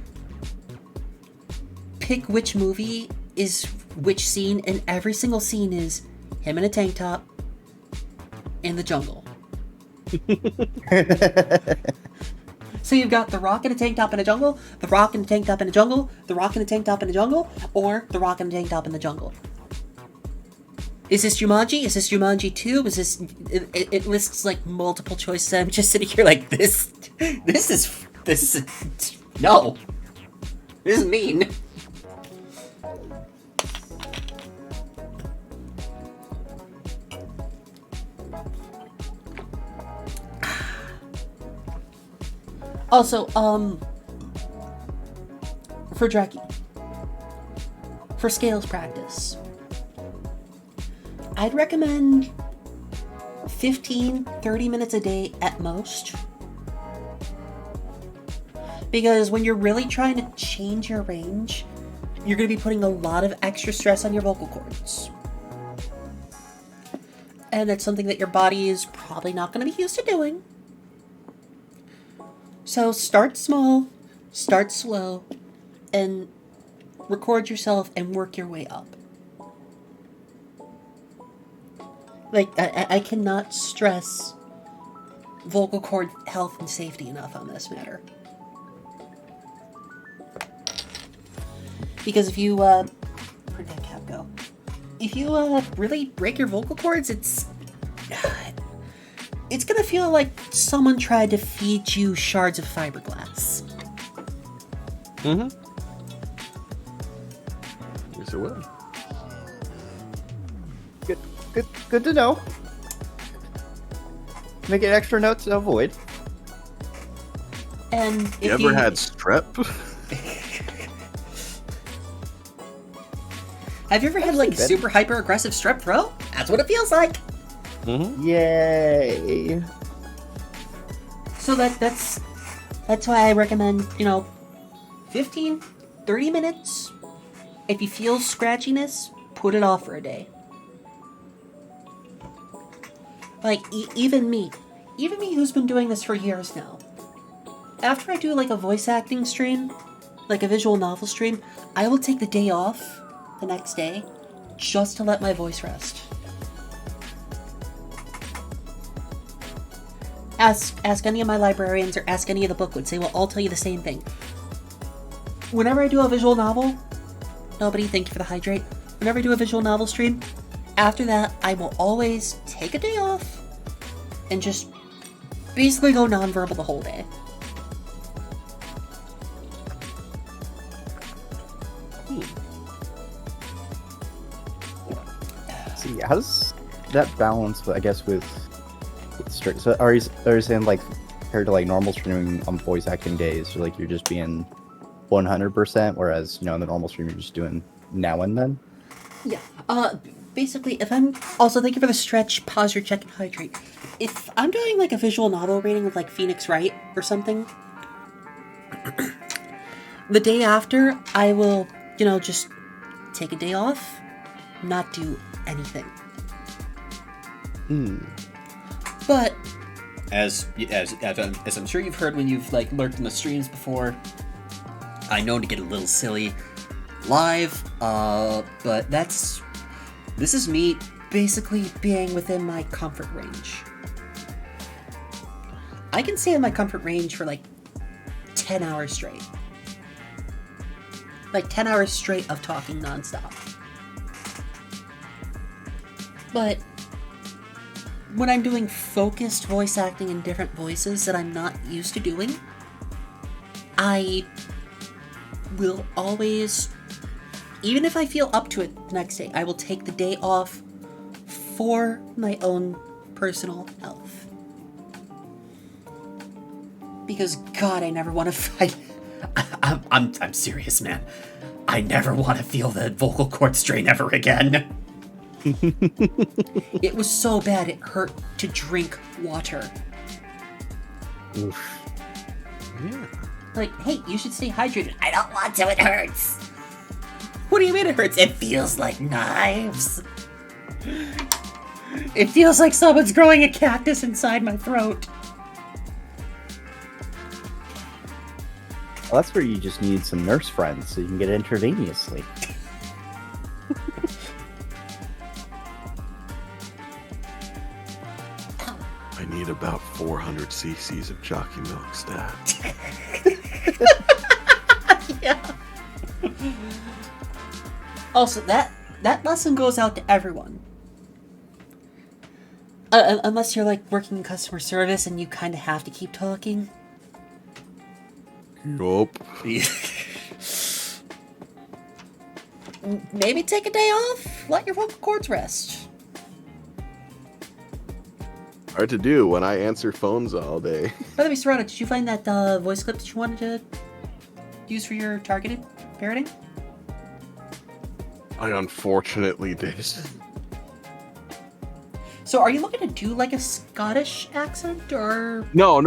pick which movie is which scene, and every single scene is him in a tank top in the jungle. So you've got The Rock in a tank top in a jungle, The Rock in a tank top in a jungle, The Rock in a tank top in a jungle, or The Rock in a tank top in the jungle. Is this Jumanji? Is this Jumanji 2? Is this... It lists, like, multiple choices. I'm just sitting here like, this is... No. This is mean. Also, for Dreki, for scales practice, I'd recommend 15-30 minutes a day at most. Because when you're really trying to change your range, you're going to be putting a lot of extra stress on your vocal cords. And that's something that your body is probably not going to be used to doing. So start small, start slow and record yourself and work your way up. Like, I cannot stress vocal cord health and safety enough on this matter. Because if you, where'd that cap go? If you, really break your vocal cords, it's gonna feel like someone tried to feed you shards of fiberglass. Mm-hmm. Yes, it will. Good to know. Make an extra note to avoid. And if You ever had strep? Have you ever had like been. super hyper aggressive strep throat? That's what it feels like. Mm-hmm. Yay! So that's why I recommend, 15, 30 minutes. If you feel scratchiness, put it off for a day. Like, even me who's been doing this for years now. After I do like a voice acting stream, like a visual novel stream, I will take the day off the next day just to let my voice rest. Ask any of my librarians or ask any of the bookwoods. They will all tell you the same thing. Whenever I do a visual novel, nobody, thank you for the hydrate. Whenever I do a visual novel stream, after that, I will always take a day off and just basically go nonverbal the whole day. See, how does that balance, I guess, with strict? So are you saying, like, compared to, like, normal streaming on voice acting days, like, you're just being 100%, whereas, in the normal stream, you're just doing now and then? Yeah. Basically, if I'm... Also, thank you for the stretch, pause your check, and hydrate. If I'm doing, like, a visual novel reading with, like, Phoenix Wright or something, the day after, I will, just take a day off, not do anything. But as I'm sure you've heard when you've like lurked in the streams before, I know to get a little silly live, but this is me basically being within my comfort range. I can stay in my comfort range for like 10 hours straight. Like 10 hours straight of talking nonstop. But when I'm doing focused voice acting in different voices that I'm not used to doing, I will always, even if I feel up to it the next day, I will take the day off for my own personal health. Because God, I never want to fight. I'm serious, man. I never want to feel the vocal cord strain ever again. It was so bad it hurt to drink water. Oof. Yeah. Like, hey, you should stay hydrated. I don't want to, it hurts. What do you mean it hurts? It feels like knives. It feels like someone's growing a cactus inside my throat. Well, that's where you just need some nurse friends so you can get it intravenously. I need about 400 cc's of jockey milk stat. Yeah. Also, that lesson goes out to everyone. Unless you're like working in customer service and you kind of have to keep talking. Yup. Maybe take a day off. Let your vocal cords rest. Hard to do when I answer phones all day. By the way, Serrano, did you find that voice clip that you wanted to use for your targeted parroting? I unfortunately did. So are you looking to do like a Scottish accent or? No.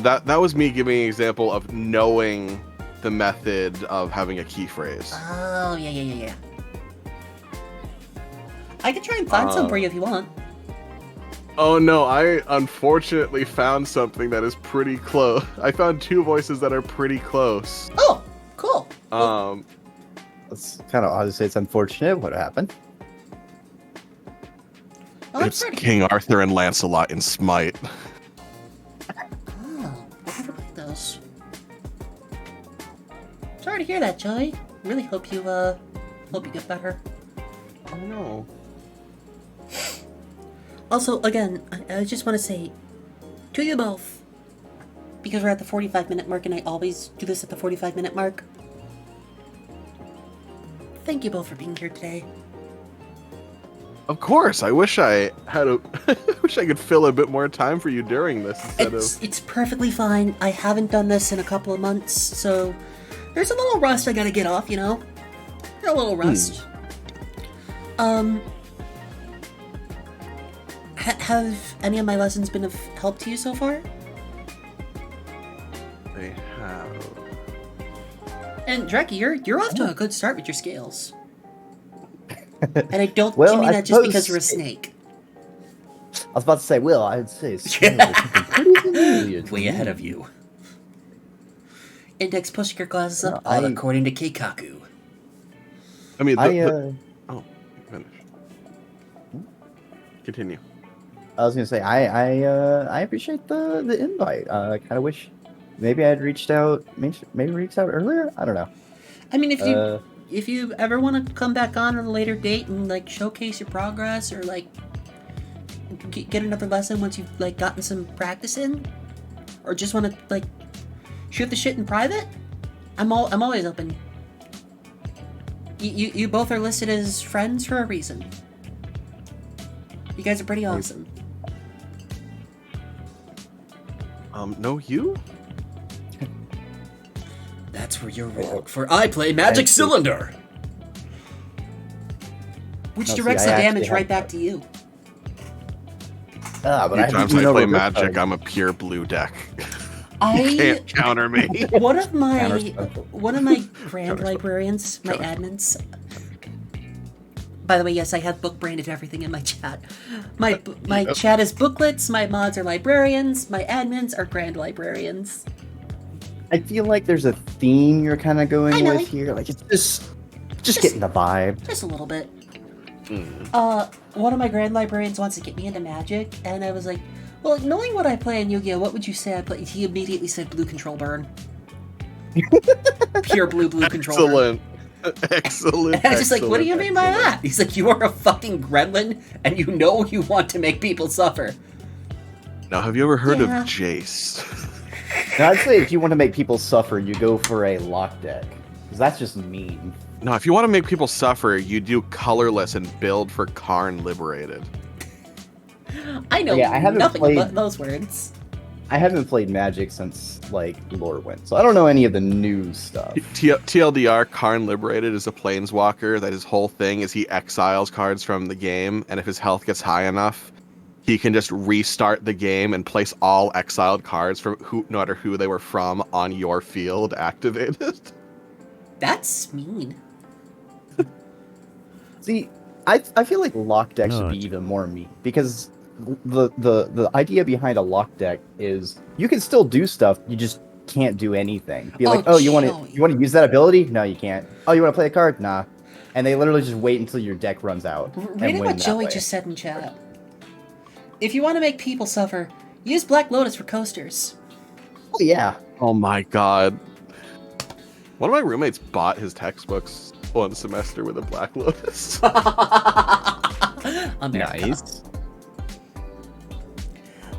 That was me giving an example of knowing the method of having a key phrase. Oh, yeah. I could try and find some for you if you want. Oh no, I unfortunately found something that is pretty close. I found 2 voices that are pretty close. Oh, cool. That's kind of odd to say. It's unfortunate. What happened? Oh, I'm It's sorry to King Arthur and Lancelot in Smite. Oh, I've never played those. Sorry to hear that, Joey. Really hope you get better. Oh no. Also, again, I just want to say to you both, because we're at the 45-minute mark and I always do this at the 45-minute mark, thank you both for being here today. Of course, I wish I had a. I wish I could fill a bit more time for you during this instead of. It's perfectly fine. I haven't done this in a couple of months, so there's a little rust I gotta get off, you know? A little rust. Have any of my lessons been of help to you so far? They have. And Dreki, you're off to a good start with your scales. And I don't Well, mean I that just because suppose you're a snake. I was about to say, Will, I'd say scales are pretty familiar to Way me. ahead of you. Index pushing your glasses up, No, all according to Keikaku. I mean, I finish. Continue. was gonna say I appreciate the invite. I kind of wish maybe I'd reached out, maybe reached out earlier. I don't know. I mean, if you ever want to come back on a later date and like showcase your progress or like get another lesson once you've like gotten some practice in, or just want to like shoot the shit in private, I'm always open. You both are listed as friends for a reason. You guys are pretty awesome. No, you? That's where you're wrong, for I play Magic Cylinder! Which No, see, directs I the actually damage have right back that. to you. But The times I know play what this Magic, time. I'm a pure blue deck. I Can't counter me. one of my Counterspell. grand librarians, my admins. By the way, yes, I have book branded everything in my chat. My chat is booklets. My mods are librarians. My admins are grand librarians. I feel like there's a theme you're kind of I going know. with here. Like it's just getting the vibe. Just a little bit. One of my grand librarians wants to get me into Magic, and I was like, well, knowing what I play in Yu-Gi-Oh, what would you say I play? He immediately said blue control burn. Pure blue control burn. Excellent. And I was just like, what do you mean by that? He's like, you are a fucking gremlin, and you know you want to make people suffer. Now, have you ever heard Yeah. of Jace? Now I'd say if you want to make people suffer, you go for a lock deck, because that's just mean. No, if you want to make people suffer, you do colorless and build for Karn Liberated. I know Yeah, I haven't nothing played- but those words. I haven't played Magic since like Lorwyn, so I don't know any of the new stuff. TLDR, Karn Liberated is a planeswalker that his whole thing is he exiles cards from the game, and if his health gets high enough, he can just restart the game and place all exiled cards from no matter who they were from on your field activated. That's mean. See, I feel like lock deck should be even more mean because the idea behind a lock deck is you can still do stuff, you just can't do anything. Be like, oh, you want to use that ability? No, you can't. Oh, you want to play a card? Nah. And they literally just wait until your deck runs out. Reading what Joey just said in chat. If you want to make people suffer, use Black Lotus for coasters. Oh, yeah. Oh my god. One of my roommates bought his textbooks one semester with a Black Lotus. America. Nice.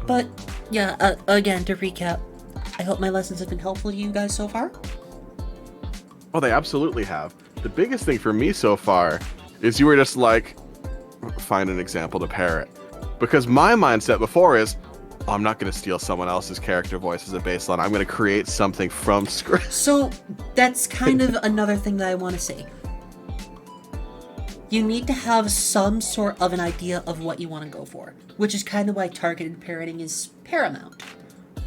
But, yeah, again, to recap, I hope my lessons have been helpful to you guys so far. Oh, they absolutely have. The biggest thing for me so far is you were just like, find an example to parrot. Because my mindset before is, oh, I'm not going to steal someone else's character voice as a baseline. I'm going to create something from scratch. So, that's kind of another thing that I want to say. You need to have some sort of an idea of what you want to go for, which is kind of why targeted parroting is paramount.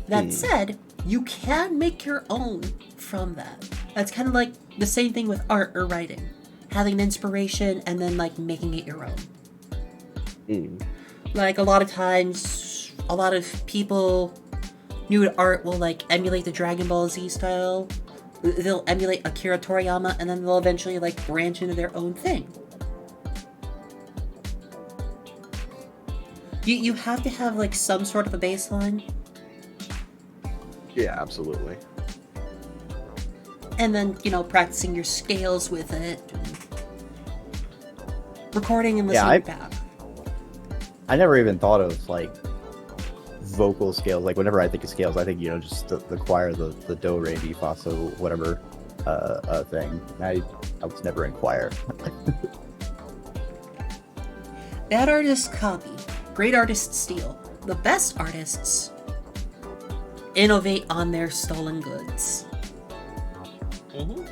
That said, you can make your own from that. That's kind of like the same thing with art or writing. Having an inspiration and then like making it your own. Like, a lot of times, a lot of people new at art will, like, emulate the Dragon Ball Z style. They'll emulate Akira Toriyama, and then they'll eventually, like, branch into their own thing. You have to have, like, some sort of a baseline. Yeah, absolutely. And then, you know, practicing your scales with it. Recording and listening back. I never even thought of, like, vocal scales. Like, whenever I think of scales, I think, you know, just the choir, the do, re, mi, fa, so, whatever thing. I was never in choir. Bad artists copy. Great artists steal. The best artists innovate on their stolen goods. Mm-hmm.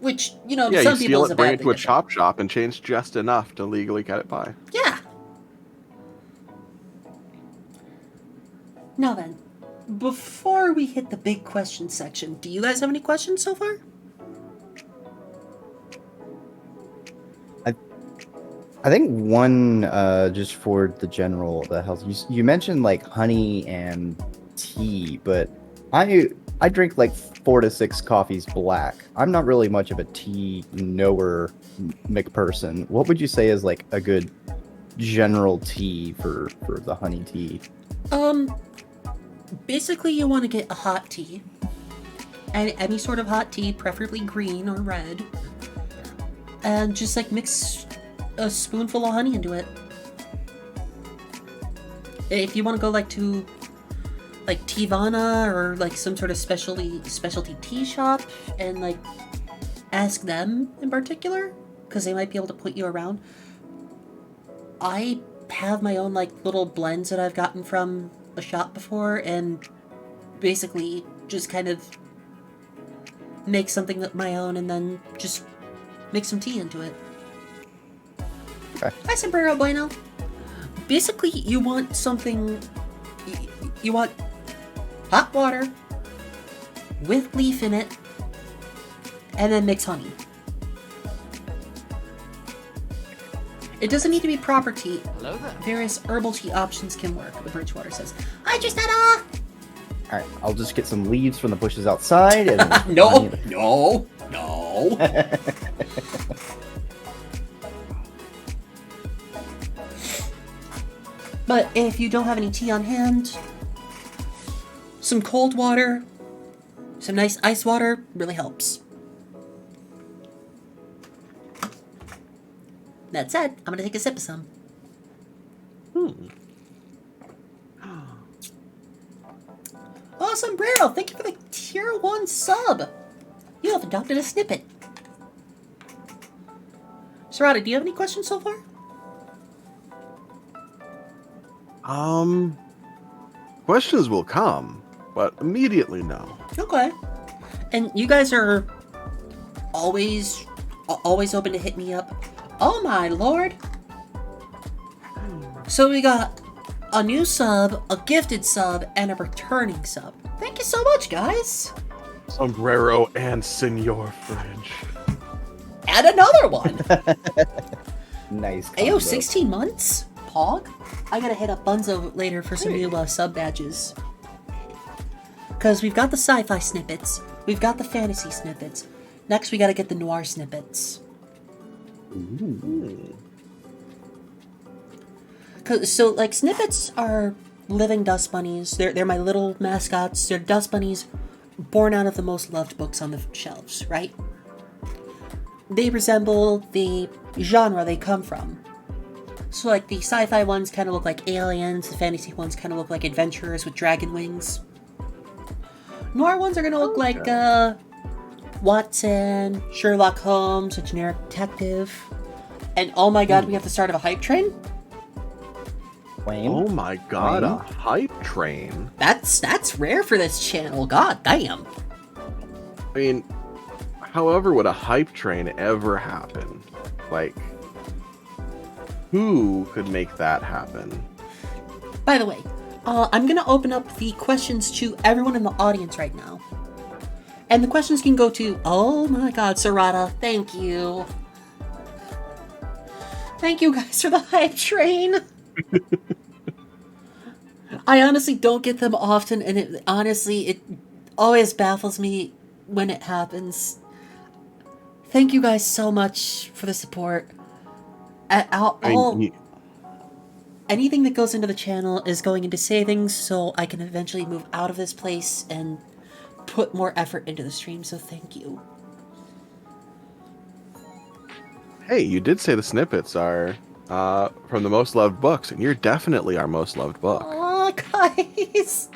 Which, you know, Yeah, some you people steal is a it, bring bad it thing. to a chop shop, and change just enough to legally get it by. Yeah. Now then, before we hit the big question section, do you guys have any questions so far? I think one, just for the health, you mentioned, like, honey and tea, but I drink, like, 4 to 6 coffees black. I'm not really much of a tea knower McPerson. What would you say is, like, a good general tea for the honey tea? Basically you want to get a hot tea. And any sort of hot tea, preferably green or red. And just, like, mix a spoonful of honey into it. If you want to go, like, to, like, Teavana or, like, some sort of specialty tea shop and, like, ask them in particular, because they might be able to point you around. I have my own, like, little blends that I've gotten from a shop before, and basically just kind of make something of my own and then just make some tea into it. Okay. Hi, Sombrero Bueno. Basically, you want something... You want hot water with leaf in it, and then mix honey. It doesn't need to be proper tea. Hello there. Various herbal tea options can work, the Bridgewater says. I just had a... Alright, I'll just get some leaves from the bushes outside and... No. But if you don't have any tea on hand, some cold water, some nice ice water really helps. That said, I'm gonna take a sip of some. Oh, Sombrero, thank you for the tier 1 sub. You have adopted a snippet. Sarada, do you have any questions so far? Questions will come, but immediately no. Okay. And you guys are always open to hit me up. Oh my lord. So we got a new sub, a gifted sub, and a returning sub. Thank you so much, guys. Sombrero and Senor Fridge. And another one. Nice. Ayo, combo. 16 months? Pog? I gotta hit up Bunzo later for some new sub badges. Because we've got the sci-fi snippets, we've got the fantasy snippets. Next, we gotta get the noir snippets. Ooh. So, like, snippets are living dust bunnies. They're my little mascots. They're dust bunnies born out of the most loved books on the shelves, right? They resemble the genre they come from. So, like, the sci-fi ones kind of look like aliens. The fantasy ones kind of look like adventurers with dragon wings. Noir ones are going to look like, Watson, Sherlock Holmes, a generic detective. And, oh my god, we have the start of a hype train? Wayne? Oh my god, Wayne? a hype train. That's rare for this channel, god damn. I mean, however would a hype train ever happen? Like, who could make that happen? By the way, I'm going to open up the questions to everyone in the audience right now. And the questions can go to, oh my god, Sarada, thank you. Thank you guys for the hype train. I honestly don't get them often, and it always baffles me when it happens. Thank you guys so much for the support. Anything that goes into the channel is going into savings, so I can eventually move out of this place and put more effort into the stream, so thank you. Hey, you did say the snippets are from the most loved books, and you're definitely our most loved book. Aw, guys!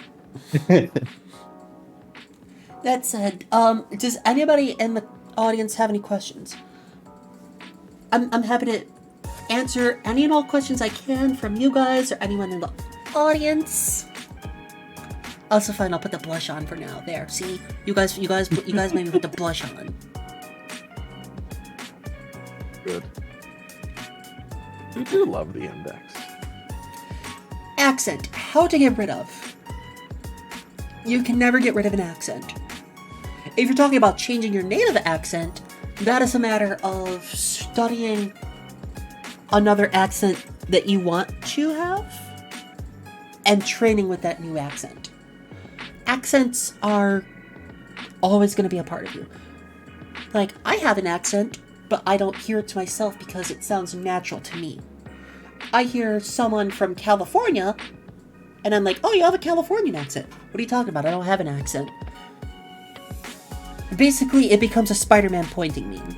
That said, does anybody in the audience have any questions? I'm happy to answer any and all questions I can from you guys or anyone in the audience. Also fine, I'll put the blush on for now. There, see? You guys made me put the blush on. Good. You do love the index. Accent. How to get rid of. You can never get rid of an accent. If you're talking about changing your native accent, that is a matter of studying another accent that you want to have and training with that new accent. Accents are always going to be a part of you. Like, I have an accent, but I don't hear it to myself because it sounds natural to me. I hear someone from California, and I'm like, oh, you have a Californian accent. What are you talking about? I don't have an accent. Basically, it becomes a Spider-Man pointing meme.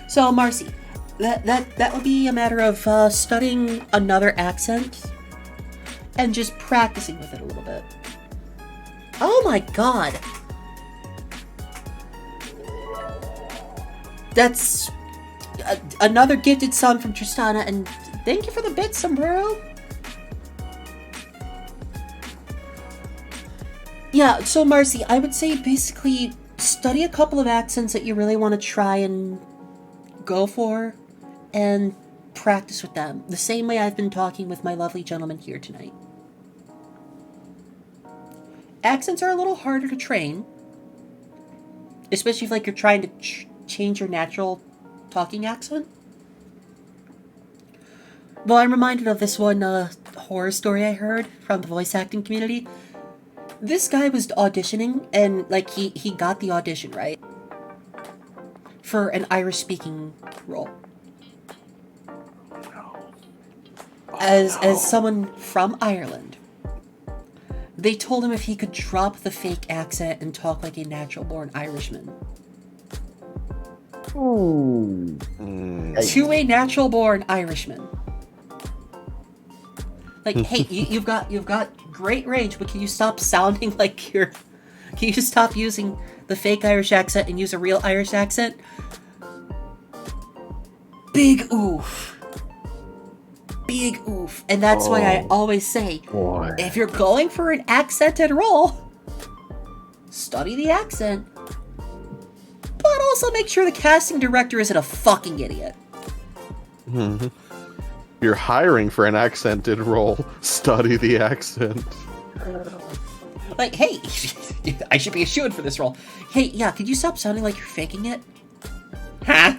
So, Marcy, that would be a matter of studying another accent and just practicing with it a little bit. Oh my god! That's another gifted song from Tristana, and thank you for the bit, Sombrero. Yeah, so Marcy, I would say basically study a couple of accents that you really want to try and go for, and practice with them, the same way I've been talking with my lovely gentleman here tonight. Accents are a little harder to train, especially if you're trying to change your natural talking accent. Well, I'm reminded of this one horror story I heard from the voice acting community. This guy was auditioning, and he got the audition, right? For an Irish-speaking role. As someone from Ireland, they told him if he could drop the fake accent and talk like a natural-born Irishman. Ooh. To a natural-born Irishman. Hey, you've got great range, but can you stop sounding like you're... Can you just stop using the fake Irish accent and use a real Irish accent? Big oof. Big oof. And that's why I always say, if you're going for an accented role, study the accent. But also make sure the casting director isn't a fucking idiot. Mm-hmm. You're hiring for an accented role. Study the accent. Hey, I should be a shoo-in for this role. Hey, yeah, could you stop sounding like you're faking it? Huh?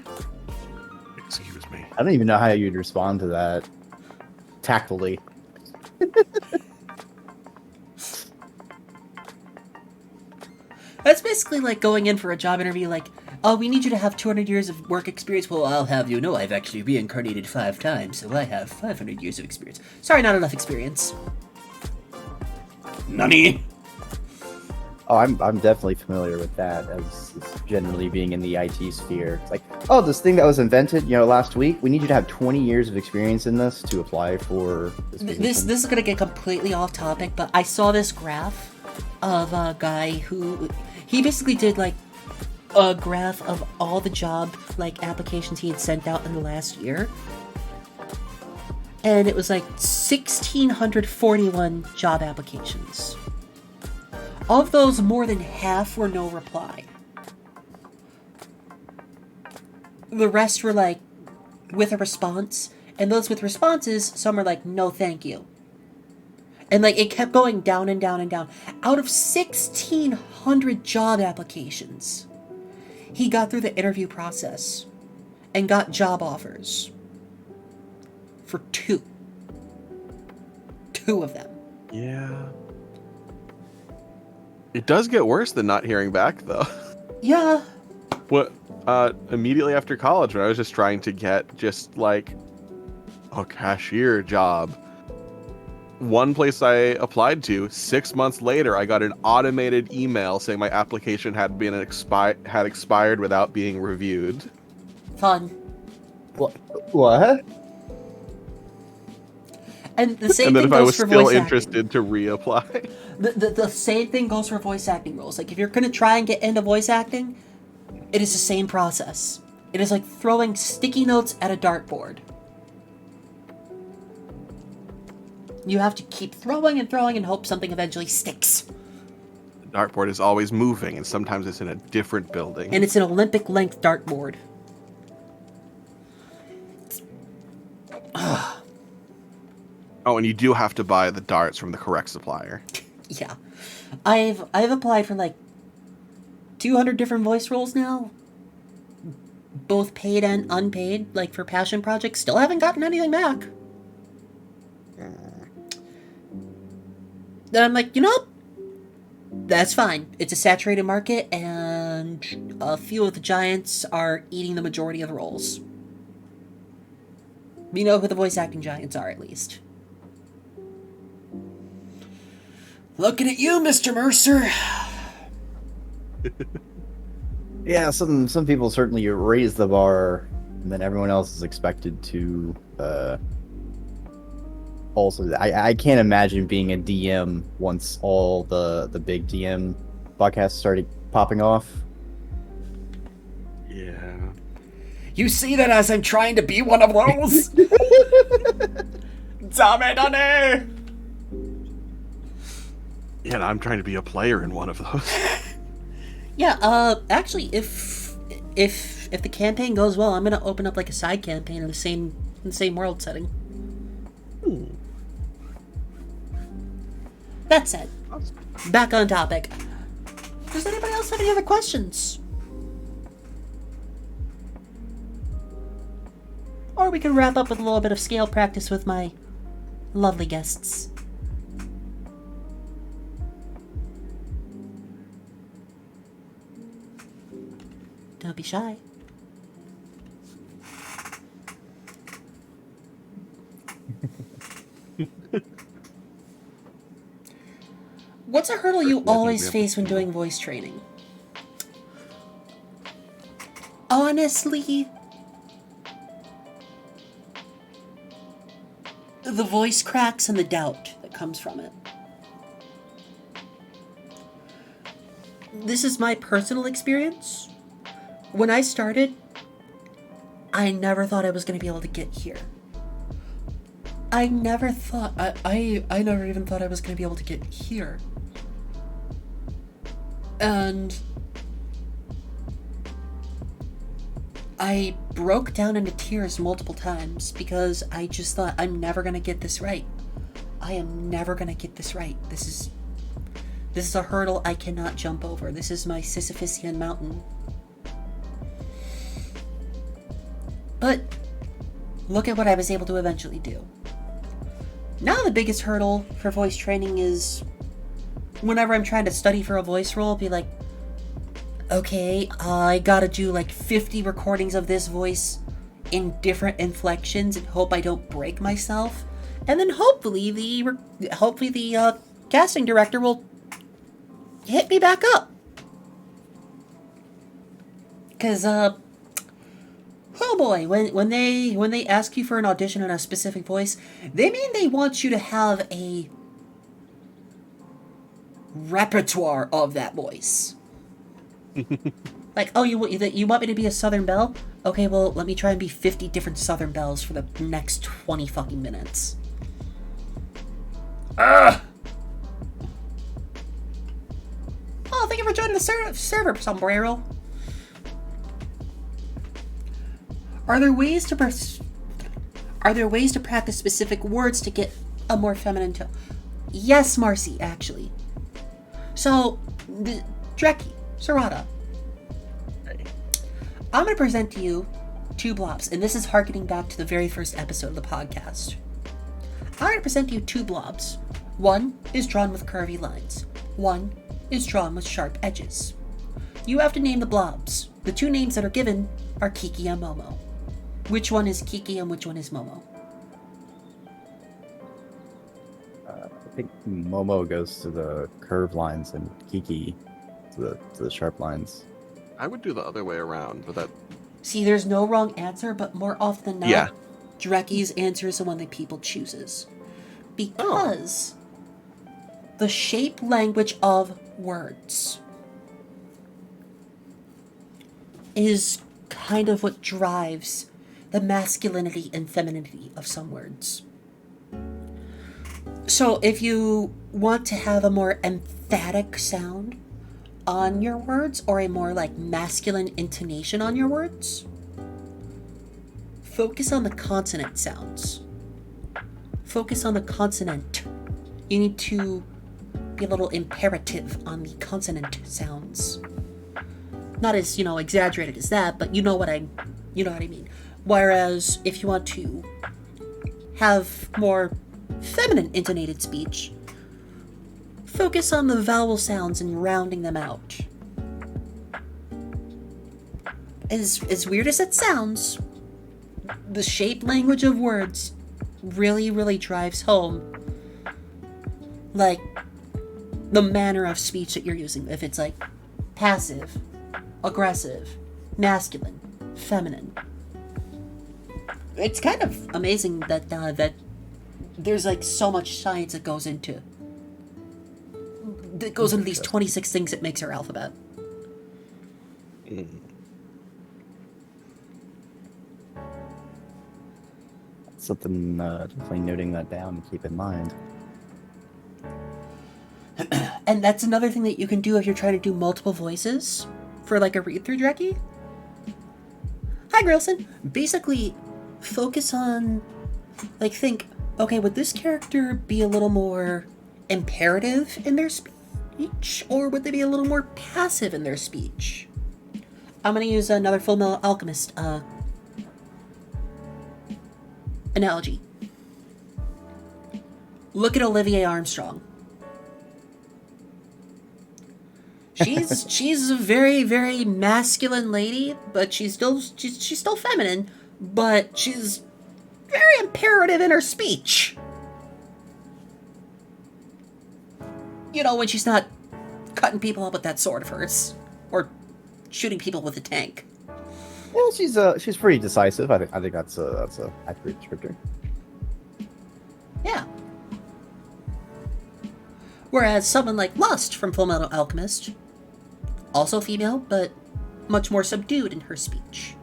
Excuse me. I don't even know how you'd respond to that. Tactfully. That's basically like going in for a job interview, oh, we need you to have 200 years of work experience. Well, I'll have you know I've actually reincarnated 5 times, so I have 500 years of experience. Sorry, not enough experience. Nani? Oh, I'm definitely familiar with that, as generally being in the IT sphere. It's like, oh, this thing that was invented, last week, we need you to have 20 years of experience in this to apply for this position. This is going to get completely off topic, but I saw this graph of a guy who... He basically did, a graph of all the job, applications he had sent out in the last year. And it was 1,641 job applications. Of those, more than half were no reply. The rest were with a response, and those with responses, some were no thank you. And it kept going down and down and down. Out of 1,600 job applications, he got through the interview process. and got job offers for two of them. Yeah. It does get worse than not hearing back, though. Yeah. What? Immediately after college, when I was just trying to get just like a cashier job, one place I applied to, 6 months later, I got an automated email saying my application had been expired without being reviewed. Fun. What? And the same And then thing if I goes was for still voice interested to reapply. The same thing goes for voice acting roles. Like, if you're going to try and get into voice acting, it is the same process. It is like throwing sticky notes at a dartboard. You have to keep throwing and throwing and hope something eventually sticks. The dartboard is always moving, and sometimes it's in a different building. And it's an Olympic-length dartboard. Oh, and you do have to buy the darts from the correct supplier. Yeah. I've applied for like 200 different voice roles now. Both paid and unpaid, like for passion projects. Still haven't gotten anything back. Then I'm like, you know, that's fine. It's a saturated market, and a few of the giants are eating the majority of the roles. We know who the voice acting giants are, at least. Looking at you, Mr. Mercer. Yeah, some people certainly raise the bar, and then everyone else is expected to also. I can't imagine being a DM once all the big DM podcasts started popping off. Yeah. You see that as I'm trying to be one of those? Damn. Yeah, and I'm trying to be a player in one of those. Yeah, actually, if the campaign goes well, I'm gonna open up like a side campaign in the same world setting. That said, back on topic. Does anybody else have any other questions? Or we can wrap up with a little bit of scale practice with my lovely guests. Don't be shy. What's a hurdle you always face when doing voice training? Honestly, the voice cracks and the doubt that comes from it. This is my personal experience. When I started, I never thought I was going to be able to get here. I never thought, I never even thought I was going to be able to get here. And I broke down into tears multiple times because I just thought, I'm never going to get this right. I am never going to get this right. This is a hurdle I cannot jump over. This is my Sisyphusian mountain. But look at what I was able to eventually do. Now the biggest hurdle for voice training is whenever I'm trying to study for a voice role, be like, okay, I gotta do like 50 recordings of this voice in different inflections and hope I don't break myself. And then hopefully the casting director will hit me back up. Cause oh boy, when they ask you for an audition on a specific voice, they mean they want you to have a repertoire of that voice. Like, oh, you want me to be a Southern Belle? Okay, well, let me try and be 50 different Southern Belles for the next 20 fucking minutes. Oh, thank you for joining the server, Sombrero. Are there ways to practice specific words to get a more feminine tone? Yes, Marcy, actually. So, Dreki, Sarada, I'm going to present to you two blobs, and this is harkening back to the very first episode of the podcast. I'm going to present to you two blobs. One is drawn with curvy lines. One is drawn with sharp edges. You have to name the blobs. The two names that are given are Kiki and Momo. Which one is Kiki and which one is Momo? I think Momo goes to the curved lines and Kiki to the sharp lines. I would do the other way around, but that... See, there's no wrong answer, but more often than not, Yeah. Dreki's answer is the one that people chooses. Because the shape language of words is kind of what drives the masculinity and femininity of some words. So if you want to have a more emphatic sound on your words, or a more like masculine intonation on your words, focus on the consonant sounds. Focus on the consonant. You need to be a little imperative on the consonant sounds. Not as, exaggerated as that, but you know what I mean. Whereas if you want to have more feminine intonated speech, focus on the vowel sounds and rounding them out. As weird as it sounds, the shape language of words really, really drives home, like, the manner of speech that you're using. If it's like passive, aggressive, masculine, feminine. It's kind of amazing that that there's like so much science that goes into these 26 things that makes our alphabet. Something, definitely noting that down and keep in mind. And that's another thing that you can do if you're trying to do multiple voices for like a read-through Dreki. Hi, Grilson. Basically, focus on, like, think, okay, would this character be a little more imperative in their speech, or would they be a little more passive in their speech? I'm going to use another Fullmetal Alchemist analogy. Look at Olivier Armstrong. She's a very, very masculine lady, but she's still feminine, but she's very imperative in her speech. When she's not cutting people up with that sword of hers, or shooting people with a tank. Well, she's pretty decisive. I think that's a accurate descriptor. Yeah. Whereas someone like Lust from Fullmetal Alchemist, also female, but much more subdued in her speech.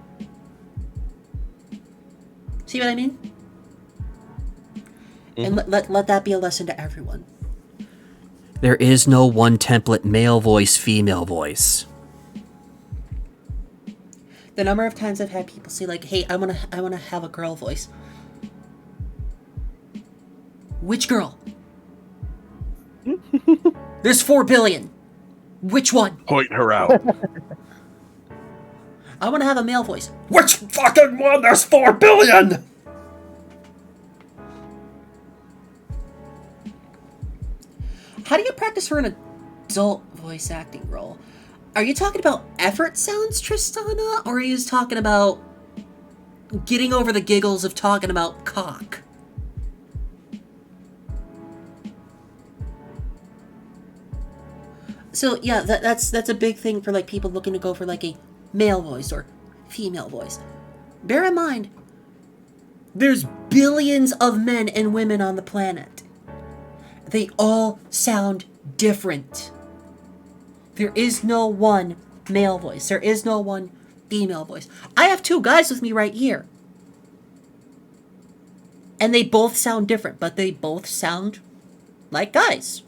See what I mean? Mm-hmm. And let that be a lesson to everyone. There is no one template male voice, female voice. The number of times I've had people say, like, hey, I wanna have a girl voice. Which girl? There's 4 billion. Which one? Point her out. I want to have a male voice. Which fucking one? There's 4 billion! How do you practice for an adult voice acting role? Are you talking about effort sounds, Tristana? Or are you just talking about getting over the giggles of talking about cock? So yeah, that's a big thing for like people looking to go for like a male voice or female voice. Bear in mind, there's billions of men and women on the planet. They all sound different. There is no one male voice. There is no one female voice. I have 2 guys with me right here. And they both sound different, but they both sound like guys.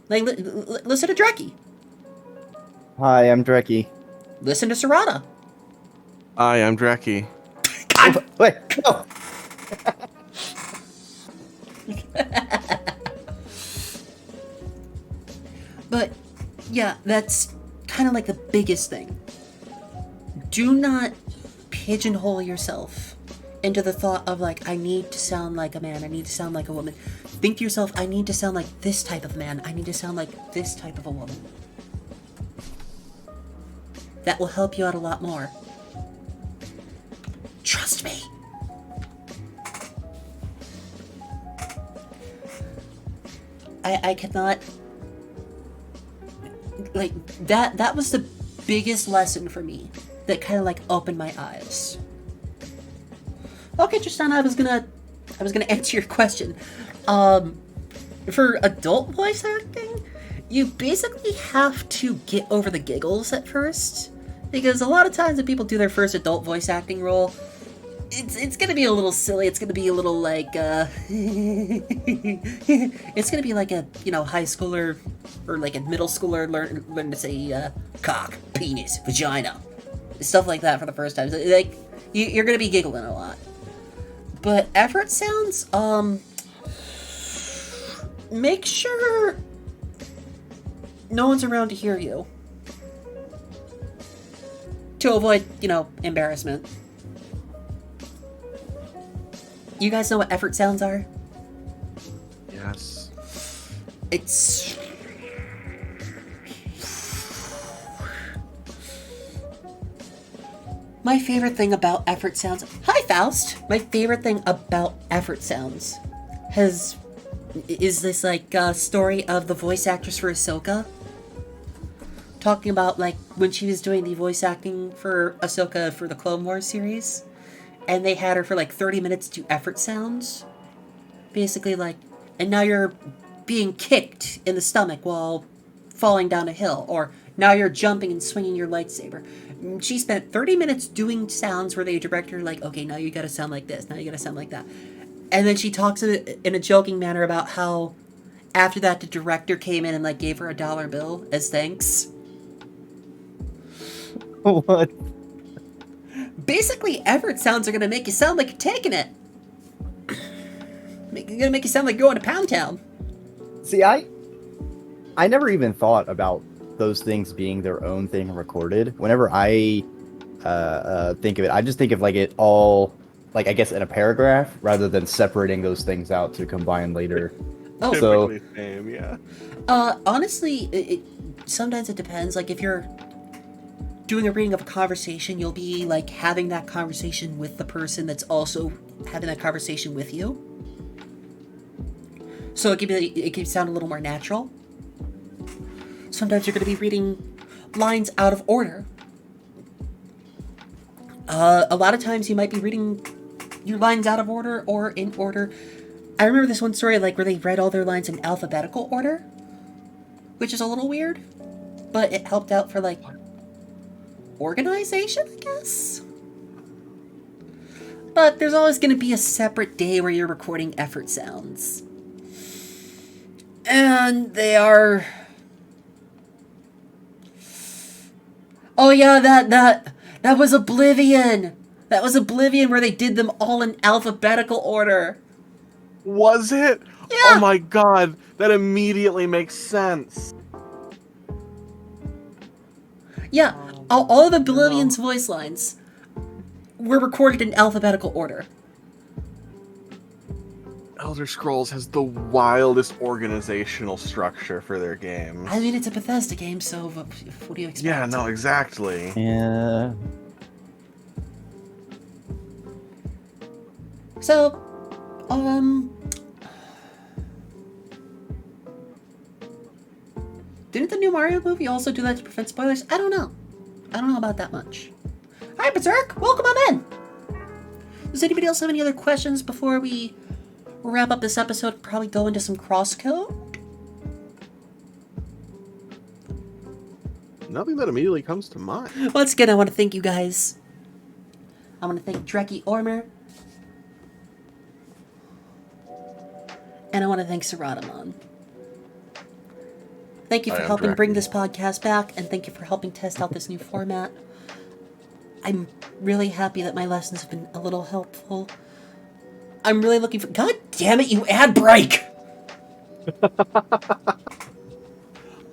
Like, listen to Dreki. Hi, I'm Dreki. Listen to Sarada. Hi, I'm Dreki. God! Wait, no! But, yeah, that's kind of like the biggest thing. Do not pigeonhole yourself into the thought of like, I need to sound like a man, I need to sound like a woman. Think to yourself, I need to sound like this type of man, I need to sound like this type of a woman. That will help you out a lot more. Trust me. I cannot, like, that was the biggest lesson for me that kind of like opened my eyes. Okay, Tristan, I was gonna answer your question. For adult voice acting, you basically have to get over the giggles at first, because a lot of times when people do their first adult voice acting role, it's gonna be a little silly. It's gonna be a little like it's gonna be like a high schooler or like a middle schooler learn to say cock, penis, vagina, stuff like that for the first time. Like you're gonna be giggling a lot. But effort sounds, make sure no one's around to hear you. To avoid, embarrassment. You guys know what effort sounds are? Yes. It's... My favorite thing about effort sounds... Hi, Faust! My favorite thing about effort sounds is this, story of the voice actress for Ahsoka. Talking about, when she was doing the voice acting for Ahsoka for the Clone Wars series. And they had her for, 30 minutes do effort sounds. Basically, and now you're being kicked in the stomach while falling down a hill. Or now you're jumping and swinging your lightsaber. She spent 30 minutes doing sounds where they direct her, okay, now you gotta sound like this, now you gotta sound like that. And then she talks in a joking manner about how after that the director came in and, gave her a $1 bill as thanks. What? Basically, effort sounds are gonna make you sound like you're taking it. They're gonna make you sound like you're going to Pound Town. See, I never even thought about those things being their own thing recorded. Whenever I think of it, I just think of it all, I guess, in a paragraph rather than separating those things out to combine later. Oh, typically same, yeah. Honestly, sometimes it depends. If you're doing a reading of a conversation, you'll be having that conversation with the person that's also having that conversation with you. So it can sound a little more natural. Sometimes you're going to be reading lines out of order. A lot of times you might be reading your lines out of order or in order. I remember this one story where they read all their lines in alphabetical order, which is a little weird, but it helped out for organization, I guess. But there's always going to be a separate day where you're recording effort sounds. And they are... Oh yeah, that was Oblivion! That was Oblivion where they did them all in alphabetical order. Was it? Yeah! Oh my god, that immediately makes sense. Yeah, all of Oblivion's voice lines were recorded in alphabetical order. Elder Scrolls has the wildest organizational structure for their games. I mean, it's a Bethesda game, so what do you expect? Yeah, no, exactly. Yeah. So, didn't the new Mario movie also do that to prevent spoilers? I don't know. I don't know about that much. Hi, Berserk! Welcome on in! Does anybody else have any other questions before we wrap up this episode? Probably go into some crosscode? Nothing that immediately comes to mind. Once again, I want to thank you guys. I want to thank DrekiOrmur. And I want to thank Saradamon. Thank you for helping bring this podcast back, and thank you for helping test out this new format. I'm really happy that my lessons have been a little helpful. I'm really looking for... God damn it, you ad break!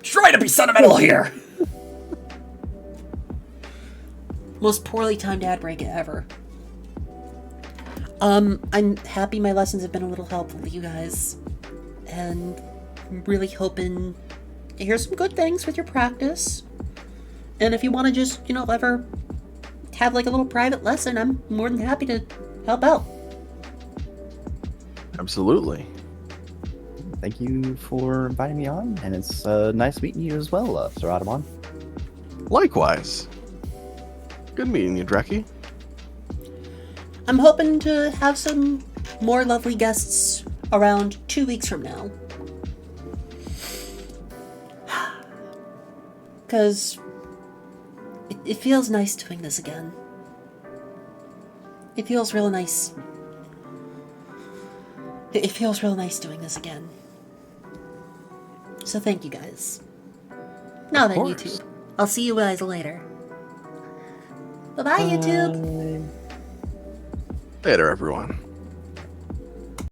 Try to be sentimental here! most poorly timed ad break ever. I'm happy my lessons have been a little helpful to you guys. And I'm really hoping to hear some good things with your practice. And if you want to just, ever have like a little private lesson, I'm more than happy to help out. Absolutely. Thank you for inviting me on, and it's nice meeting you as well, Saradamon. Likewise. Good meeting you, Dreki. I'm hoping to have some more lovely guests around 2 weeks from now. Because it feels nice doing this again. It feels real nice. It feels real nice doing this again. So thank you guys. Now then, YouTube. I'll see you guys later. Bye-bye, YouTube. Later, everyone.